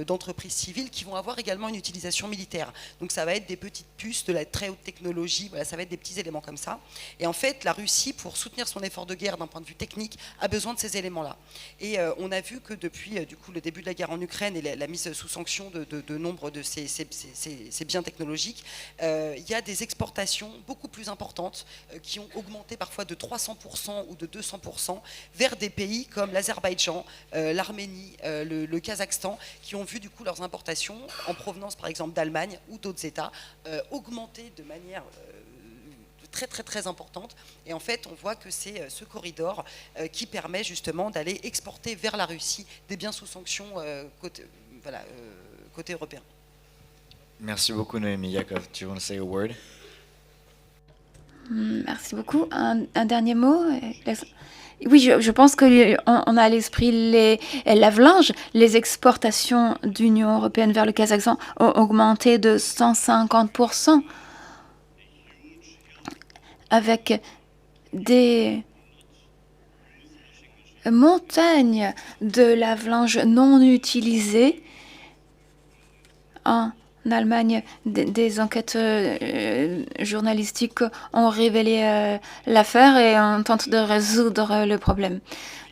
d'entreprises civiles, qui vont avoir également une utilisation militaire. Donc ça va être des petites puces de la très haute technologie, voilà, ça va être des petits éléments comme ça. Et en fait, la Russie, pour soutenir son effort de guerre d'un point de vue technique, a besoin de ces éléments-là. Et on a vu que depuis du coup, le début de la guerre en Ukraine et la mise sous sanction de nombre de ces biens technologiques, il y a des exportations beaucoup plus importantes qui ont augmenté parfois de 300% ou de 200% vers des pays comme l'Azerbaïdjan, l'Arménie, le Kazakhstan, qui ont vu du coup leurs importations en provenance par exemple d'Allemagne ou d'autres États augmenter de manière très très très importante. Et en fait, on voit que c'est ce corridor qui permet justement d'aller exporter vers la Russie des biens sous sanction côté européen. Merci beaucoup, Noémie. Yakov, do you want to say a word? Merci beaucoup. Un dernier mot? Oui, je pense qu'on a à l'esprit les lave-linges. Les exportations d'Union européenne vers le Kazakhstan ont augmenté de 150%, avec des montagnes de lave-linges non utilisés. En Allemagne, des enquêtes journalistiques ont révélé l'affaire et on tente de résoudre le problème.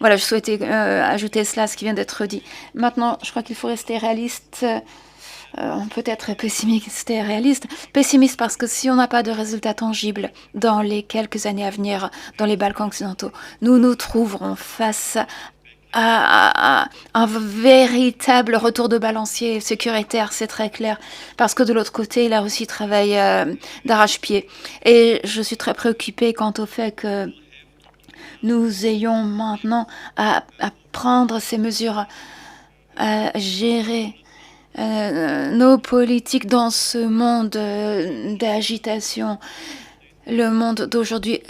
Voilà, je souhaitais ajouter cela à ce qui vient d'être dit. Maintenant, je crois qu'il faut rester réaliste. On peut être pessimiste et réaliste. Pessimiste parce que si on n'a pas de résultats tangibles dans les quelques années à venir dans les Balkans occidentaux, nous nous trouverons face à un véritable retour de balancier sécuritaire, c'est très clair, parce que de l'autre côté, la Russie travaille d'arrache-pied. Et je suis très préoccupée quant au fait que nous ayons maintenant à prendre ces mesures, à gérer nos politiques dans ce monde d'agitation. Le monde d'aujourd'hui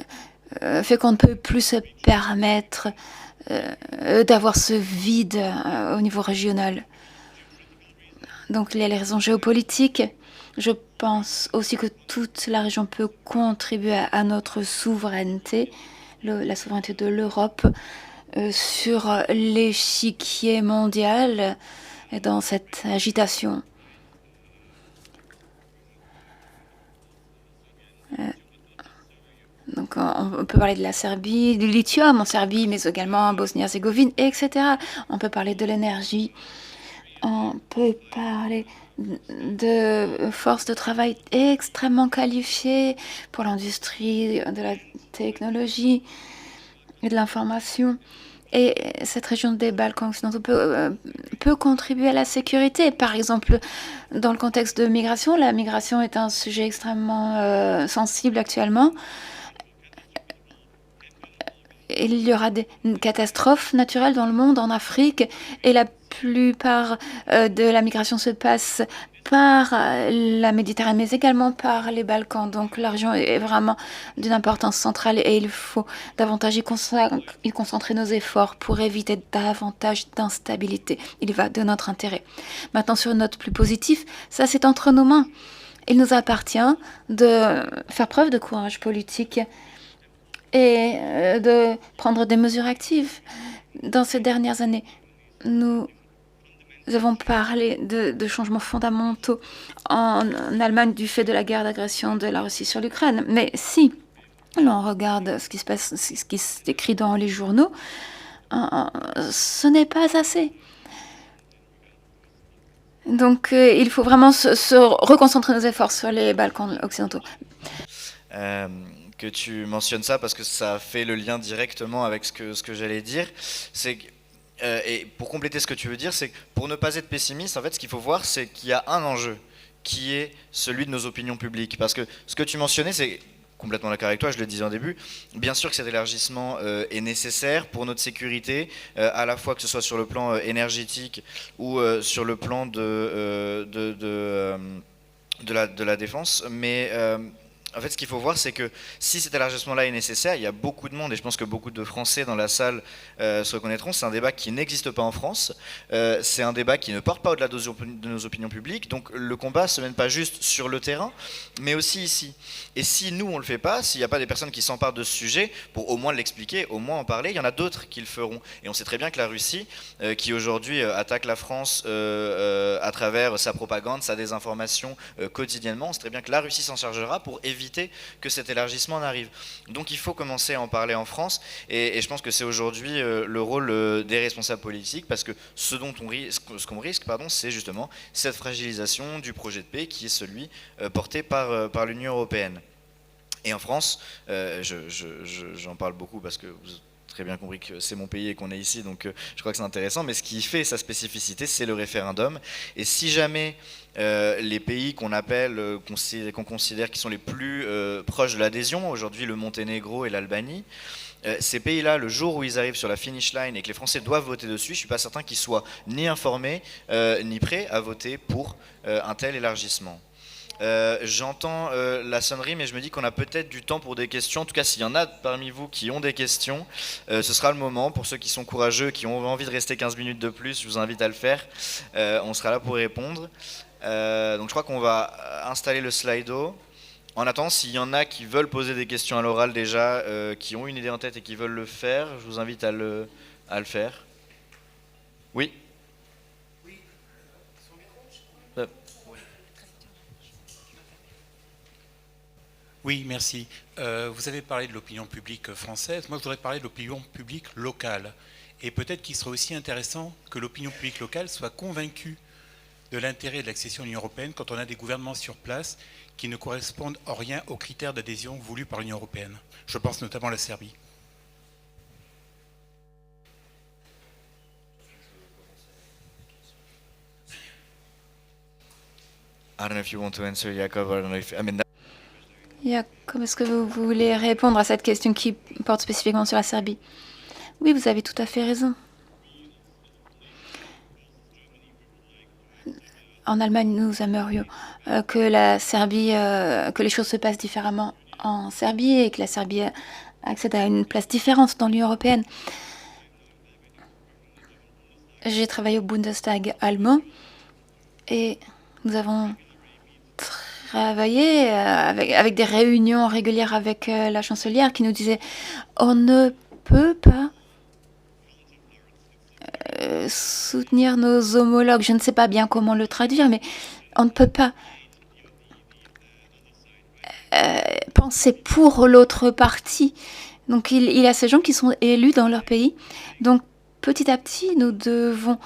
fait qu'on ne peut plus se permettre d'avoir ce vide au niveau régional. Donc il y a les raisons géopolitiques. Je pense aussi que toute la région peut contribuer à notre souveraineté, la souveraineté de l'Europe sur l'échiquier mondial et dans cette agitation. Donc on peut parler de la Serbie, du lithium en Serbie, mais également en Bosnie-Herzégovine, etc. On peut parler de l'énergie. On peut parler de forces de travail extrêmement qualifiées pour l'industrie de la technologie et de l'information. Et cette région des Balkans occidentaux peut contribuer à la sécurité. Par exemple, dans le contexte de migration, la migration est un sujet extrêmement sensible actuellement. Il y aura des catastrophes naturelles dans le monde, en Afrique, et la plupart de la migration se passe par la Méditerranée, mais également par les Balkans. Donc la région est vraiment d'une importance centrale et il faut davantage y concentrer nos efforts pour éviter davantage d'instabilité. Il va de notre intérêt. Maintenant, sur une note plus positive, ça c'est entre nos mains. Il nous appartient de faire preuve de courage politique et de prendre des mesures actives. Dans ces dernières années, nous avons parlé de changements fondamentaux en Allemagne du fait de la guerre d'agression de la Russie sur l'Ukraine. Mais si l'on regarde ce qui se passe, ce qui s'écrit dans les journaux, ce n'est pas assez. Donc il faut vraiment se reconcentrer nos efforts sur les Balkans occidentaux. Que tu mentionnes ça parce que ça fait le lien directement avec ce que j'allais dire. C'est et pour compléter ce que tu veux dire, c'est que pour ne pas être pessimiste, en fait, ce qu'il faut voir, c'est qu'il y a un enjeu qui est celui de nos opinions publiques. Parce que ce que tu mentionnais, c'est complètement d'accord avec toi, je le disais en début, bien sûr que cet élargissement est nécessaire pour notre sécurité, à la fois que ce soit sur le plan énergétique ou sur le plan de la défense, mais en fait, ce qu'il faut voir, c'est que si cet élargissement-là est nécessaire, il y a beaucoup de monde, et je pense que beaucoup de Français dans la salle se reconnaîtront, c'est un débat qui n'existe pas en France, c'est un débat qui ne porte pas au-delà de nos opinions publiques, donc le combat ne se mène pas juste sur le terrain, mais aussi ici. Et si nous, on ne le fait pas, s'il n'y a pas des personnes qui s'emparent de ce sujet, pour au moins l'expliquer, au moins en parler, il y en a d'autres qui le feront. Et on sait très bien que la Russie, qui aujourd'hui attaque la France à travers sa propagande, sa désinformation quotidiennement, on sait très bien que la Russie s'en chargera pour éviter que cet élargissement n'arrive. Donc il faut commencer à en parler en France et je pense que c'est aujourd'hui le rôle des responsables politiques parce que ce qu'on risque, c'est justement cette fragilisation du projet de paix qui est celui porté par l'Union européenne. Et en France, j'en parle beaucoup parce que vous très bien compris que c'est mon pays et qu'on est ici, donc je crois que c'est intéressant, mais ce qui fait sa spécificité, c'est le référendum. Et si jamais les pays qu'on appelle, qu'on considère qui sont les plus proches de l'adhésion, aujourd'hui le Monténégro et l'Albanie, ces pays-là, le jour où ils arrivent sur la finish line et que les Français doivent voter dessus, je ne suis pas certain qu'ils soient ni informés, ni prêts à voter pour un tel élargissement. J'entends la sonnerie, mais je me dis qu'on a peut-être du temps pour des questions. En tout cas, s'il y en a parmi vous qui ont des questions, ce sera le moment. Pour ceux qui sont courageux, qui ont envie de rester 15 minutes de plus, je vous invite à le faire. On sera là pour répondre. Donc je crois qu'on va installer le Slido. En attendant, s'il y en a qui veulent poser des questions à l'oral déjà, qui ont une idée en tête et qui veulent le faire, je vous invite à le faire. Oui. Oui, merci. Vous avez parlé de l'opinion publique française. Moi, je voudrais parler de l'opinion publique locale. Et peut-être qu'il serait aussi intéressant que l'opinion publique locale soit convaincue de l'intérêt de l'accession à l'Union européenne quand on a des gouvernements sur place qui ne correspondent en rien aux critères d'adhésion voulus par l'Union européenne. Je pense notamment à la Serbie. I don't know if you want to answer, Jacob. I don't know if, I mean, Jacob, est-ce que vous voulez répondre à cette question qui porte spécifiquement sur la Serbie? Oui, vous avez tout à fait raison. En Allemagne, nous aimerions que la Serbie, que les choses se passent différemment en Serbie et que la Serbie accède à une place différente dans l'Union européenne. J'ai travaillé au Bundestag allemand et nous avons travaillé avec des réunions régulières avec la chancelière qui nous disait on ne peut pas soutenir nos homologues. Je ne sais pas bien comment le traduire, mais on ne peut pas penser pour l'autre partie. Donc il y a ces gens qui sont élus dans leur pays. Donc petit à petit, nous devons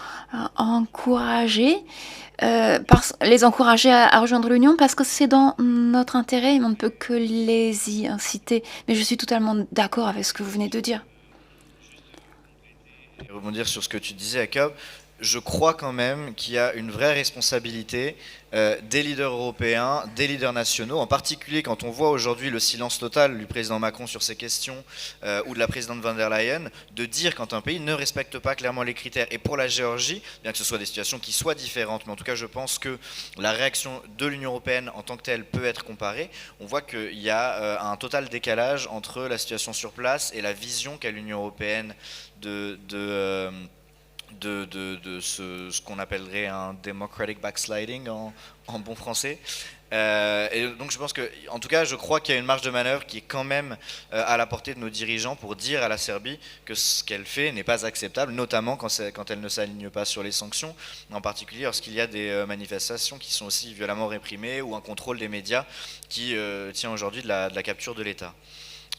les encourager à rejoindre l'Union parce que c'est dans notre intérêt et on ne peut que les y inciter. Mais je suis totalement d'accord avec ce que vous venez de dire. Et rebondir sur ce que tu disais, Jacob, je crois quand même qu'il y a une vraie responsabilité des leaders européens, des leaders nationaux, en particulier quand on voit aujourd'hui le silence total du président Macron sur ces questions ou de la présidente von der Leyen, de dire quand un pays ne respecte pas clairement les critères. Et pour la Géorgie, bien que ce soit des situations qui soient différentes, mais en tout cas je pense que la réaction de l'Union européenne en tant que telle peut être comparée, on voit qu'il y a un total décalage entre la situation sur place et la vision qu'a l'Union européenne de ce qu'on appellerait un democratic backsliding en bon français. Et donc je pense que, en tout cas, je crois qu'il y a une marge de manœuvre qui est quand même à la portée de nos dirigeants pour dire à la Serbie que ce qu'elle fait n'est pas acceptable, notamment quand elle ne s'aligne pas sur les sanctions, en particulier lorsqu'il y a des manifestations qui sont aussi violemment réprimées ou un contrôle des médias qui tient aujourd'hui de la capture de l'État.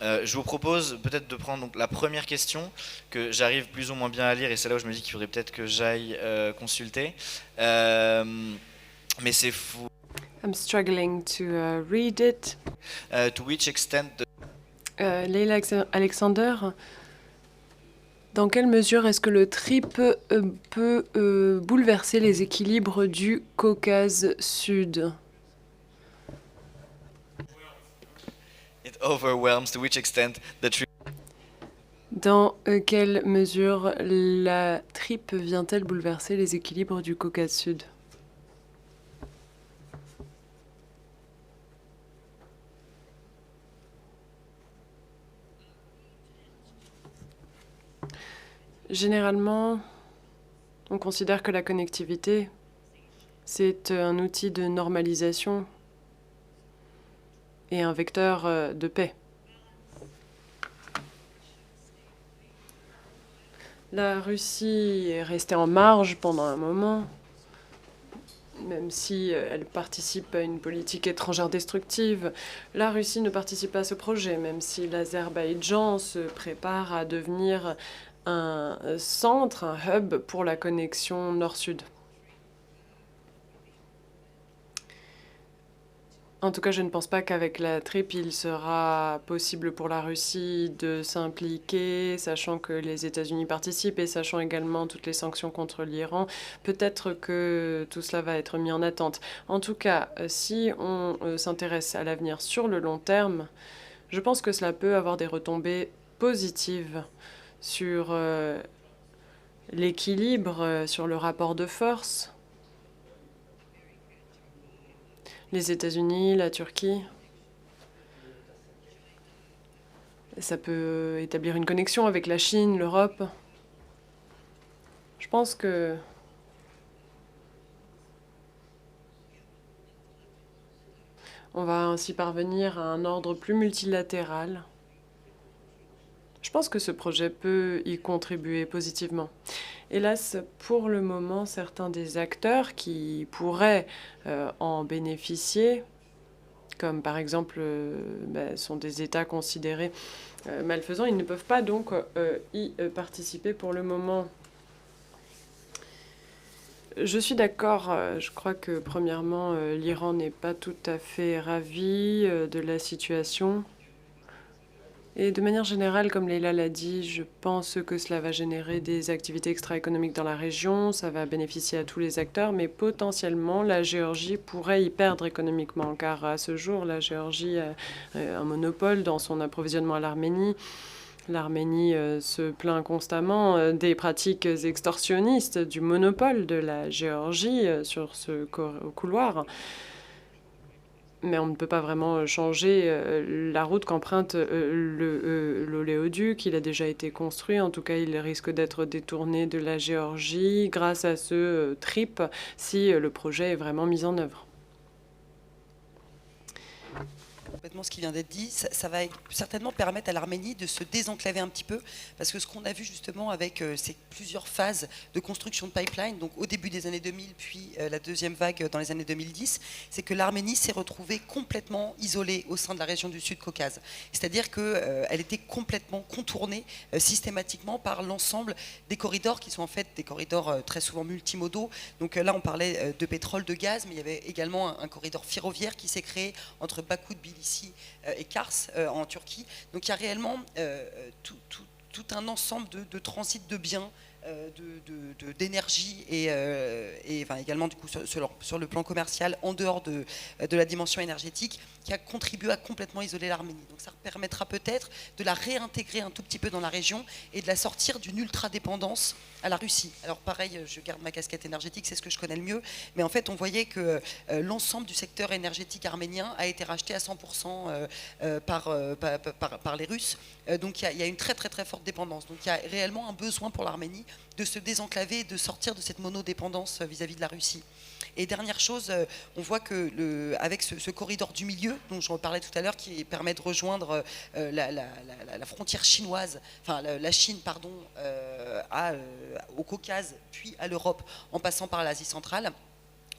Je vous propose peut-être de prendre donc la première question que j'arrive plus ou moins bien à lire et c'est là où je me dis qu'il faudrait peut-être que j'aille consulter. Mais c'est fou. I'm struggling to read it. To which extent Leila Alexander, dans quelle mesure est-ce que le TRIP peut bouleverser les équilibres du Caucase Sud? it overwhelms, to which extent the Dans quelle mesure la TRIP vient-elle bouleverser les équilibres du Caucase Sud? Généralement, on considère que la connectivité, c'est un outil de normalisation et un vecteur de paix. La Russie est restée en marge pendant un moment, même si elle participe à une politique étrangère destructive. La Russie ne participe pas à ce projet, même si l'Azerbaïdjan se prépare à devenir un centre, un hub pour la connexion nord-sud. En tout cas, je ne pense pas qu'avec la TRIP, il sera possible pour la Russie de s'impliquer, sachant que les États-Unis participent et sachant également toutes les sanctions contre l'Iran. Peut-être que tout cela va être mis en attente. En tout cas, si on s'intéresse à l'avenir sur le long terme, je pense que cela peut avoir des retombées positives sur l'équilibre, sur le rapport de force. Les États-Unis, la Turquie. Ça peut établir une connexion avec la Chine, l'Europe. Je pense que on va ainsi parvenir à un ordre plus multilatéral. Je pense que ce projet peut y contribuer positivement. Hélas, pour le moment, certains des acteurs qui pourraient en bénéficier, comme par exemple sont des États considérés malfaisants, ils ne peuvent pas donc y participer pour le moment. Je suis d'accord, je crois que premièrement, l'Iran n'est pas tout à fait ravi de la situation. Et de manière générale, comme Leila l'a dit, je pense que cela va générer des activités extra-économiques dans la région, ça va bénéficier à tous les acteurs, mais potentiellement la Géorgie pourrait y perdre économiquement, car à ce jour, la Géorgie a un monopole dans son approvisionnement à l'Arménie. L'Arménie se plaint constamment des pratiques extorsionnistes, du monopole de la Géorgie sur ce couloir. Mais on ne peut pas vraiment changer la route qu'emprunte l'oléoduc. Il a déjà été construit. En tout cas, il risque d'être détourné de la Géorgie grâce à ce TRIP si le projet est vraiment mis en œuvre. Complètement ce qui vient d'être dit, ça va certainement permettre à l'Arménie de se désenclaver un petit peu, parce que ce qu'on a vu justement avec ces plusieurs phases de construction de pipeline, donc au début des années 2000, puis la deuxième vague dans les années 2010, c'est que l'Arménie s'est retrouvée complètement isolée au sein de la région du Sud-Caucase. C'est-à-dire qu'elle était complètement contournée systématiquement par l'ensemble des corridors qui sont en fait des corridors très souvent multimodaux. Donc là, on parlait de pétrole, de gaz, mais il y avait également un corridor ferroviaire qui s'est créé entre Bakou, Tbilissi et Kars en Turquie. Donc il y a réellement tout un ensemble de transit de biens d'énergie et enfin, également du coup, sur le plan commercial en dehors de la dimension énergétique, qui a contribué à complètement isoler l'Arménie. Donc ça permettra peut-être de la réintégrer un tout petit peu dans la région et de la sortir d'une ultra-dépendance à la Russie. Alors pareil, je garde ma casquette énergétique, c'est ce que je connais le mieux, mais en fait on voyait que l'ensemble du secteur énergétique arménien a été racheté à 100% par les Russes. Donc il y a une très très très forte dépendance. Donc il y a réellement un besoin pour l'Arménie de se désenclaver, de sortir de cette monodépendance vis-à-vis de la Russie. Et dernière chose, on voit que avec ce corridor du milieu, dont je parlais tout à l'heure, qui permet de rejoindre la frontière chinoise, enfin la Chine, pardon, au Caucase, puis à l'Europe, en passant par l'Asie centrale.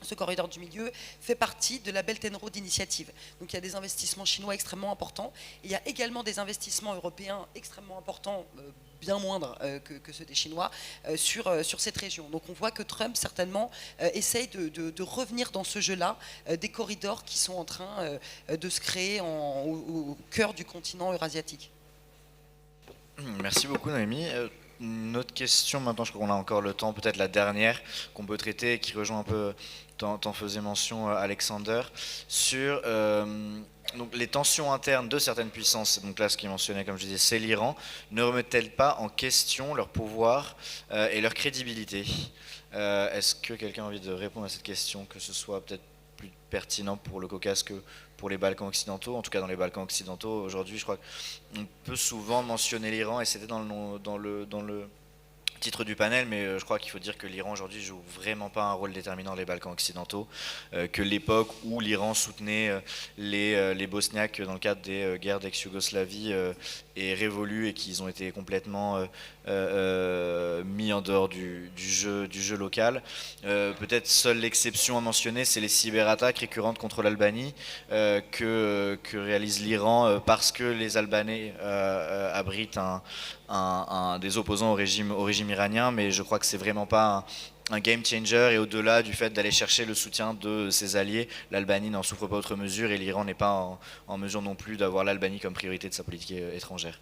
Ce corridor du milieu fait partie de la Belt and Road Initiative. Donc il y a des investissements chinois extrêmement importants. Et il y a également des investissements européens extrêmement importants, bien moindres que ceux des Chinois, sur cette région. Donc on voit que Trump, certainement, essaye de revenir dans ce jeu-là, des corridors qui sont en train de se créer au cœur du continent eurasiatique. Merci beaucoup, Noémie. Une autre question, maintenant je crois qu'on a encore le temps, peut-être la dernière qu'on peut traiter, qui rejoint un peu, t'en faisais mention Alexander, sur donc les tensions internes de certaines puissances, donc là ce qui est mentionné comme je disais c'est l'Iran, ne remettent-elles pas en question leur pouvoir et leur crédibilité? Est-ce que quelqu'un a envie de répondre à cette question, que ce soit peut-être plus pertinent pour le Caucase que pour les Balkans occidentaux? En tout cas dans les Balkans occidentaux aujourd'hui je crois qu'on peut souvent mentionner l'Iran, et c'était dans le titre du panel, mais je crois qu'il faut dire que l'Iran aujourd'hui joue vraiment pas un rôle déterminant dans les Balkans occidentaux, que l'époque où l'Iran soutenait les Bosniaques dans le cadre des guerres d'ex-Yougoslavie est révolue et qu'ils ont été complètement mis en dehors du jeu local. Peut-être seule l'exception à mentionner, c'est les cyberattaques récurrentes contre l'Albanie que réalise l'Iran parce que les Albanais abritent des opposants au régime iranien, mais je crois que c'est vraiment pas un game changer, et au-delà du fait d'aller chercher le soutien de ses alliés, l'Albanie n'en souffre pas outre mesure et l'Iran n'est pas en mesure non plus d'avoir l'Albanie comme priorité de sa politique étrangère.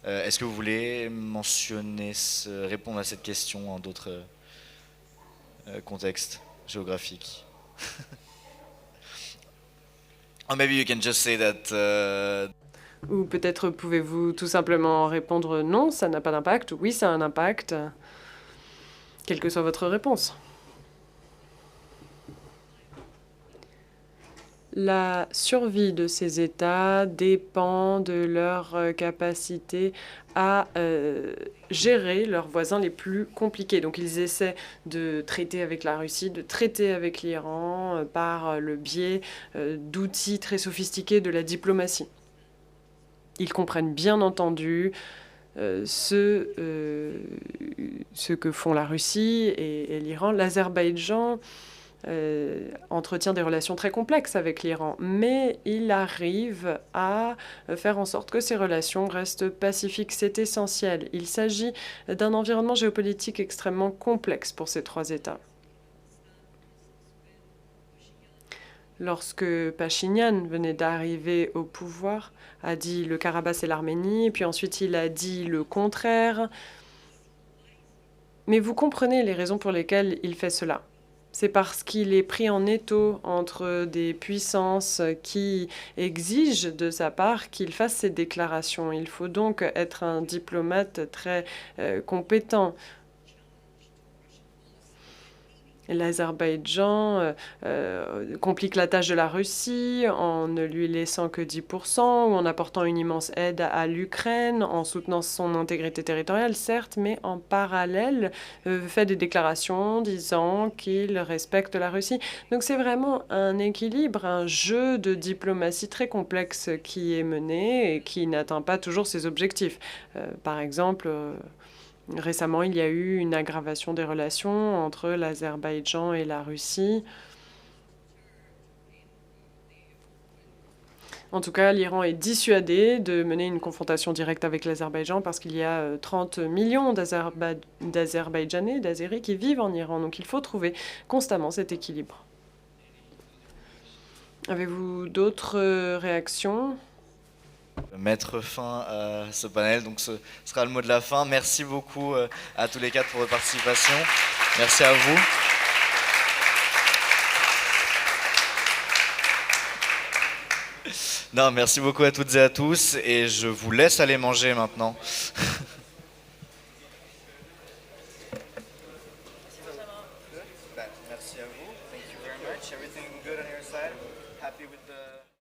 Est-ce que vous voulez répondre à cette question en d'autres contextes géographiques? Or maybe you can just say that Ou peut-être pouvez-vous tout simplement répondre non, ça n'a pas d'impact, oui, ça a un impact, quelle que soit votre réponse. La survie de ces États dépend de leur capacité à gérer leurs voisins les plus compliqués. Donc ils essaient de traiter avec la Russie, de traiter avec l'Iran par le biais d'outils très sophistiqués de la diplomatie. Ils comprennent bien entendu ce que font la Russie et l'Iran. L'Azerbaïdjan entretient des relations très complexes avec l'Iran, mais il arrive à faire en sorte que ces relations restent pacifiques. C'est essentiel. Il s'agit d'un environnement géopolitique extrêmement complexe pour ces trois États. Lorsque Pachinian venait d'arriver au pouvoir, a dit le Karabakh c'est l'Arménie, puis ensuite il a dit le contraire. Mais vous comprenez les raisons pour lesquelles il fait cela. C'est parce qu'il est pris en étau entre des puissances qui exigent de sa part qu'il fasse ces déclarations. Il faut donc être un diplomate très compétent. L'Azerbaïdjan complique la tâche de la Russie en ne lui laissant que 10%, ou en apportant une immense aide à l'Ukraine, en soutenant son intégrité territoriale, certes, mais en parallèle fait des déclarations disant qu'il respecte la Russie. Donc c'est vraiment un équilibre, un jeu de diplomatie très complexe qui est mené et qui n'atteint pas toujours ses objectifs. Par exemple... Récemment, il y a eu une aggravation des relations entre l'Azerbaïdjan et la Russie. En tout cas, l'Iran est dissuadé de mener une confrontation directe avec l'Azerbaïdjan parce qu'il y a 30 millions d'Azerbaïdjanais, d'Azéris qui vivent en Iran. Donc il faut trouver constamment cet équilibre. Avez-vous d'autres réactions? Mettre fin à ce panel, donc ce sera le mot de la fin. Merci beaucoup à tous les quatre pour votre participation. Merci à vous. Non, merci beaucoup à toutes et à tous, et je vous laisse aller manger maintenant. Merci à vous. Thank you very much. Everything good on your side? Happy with the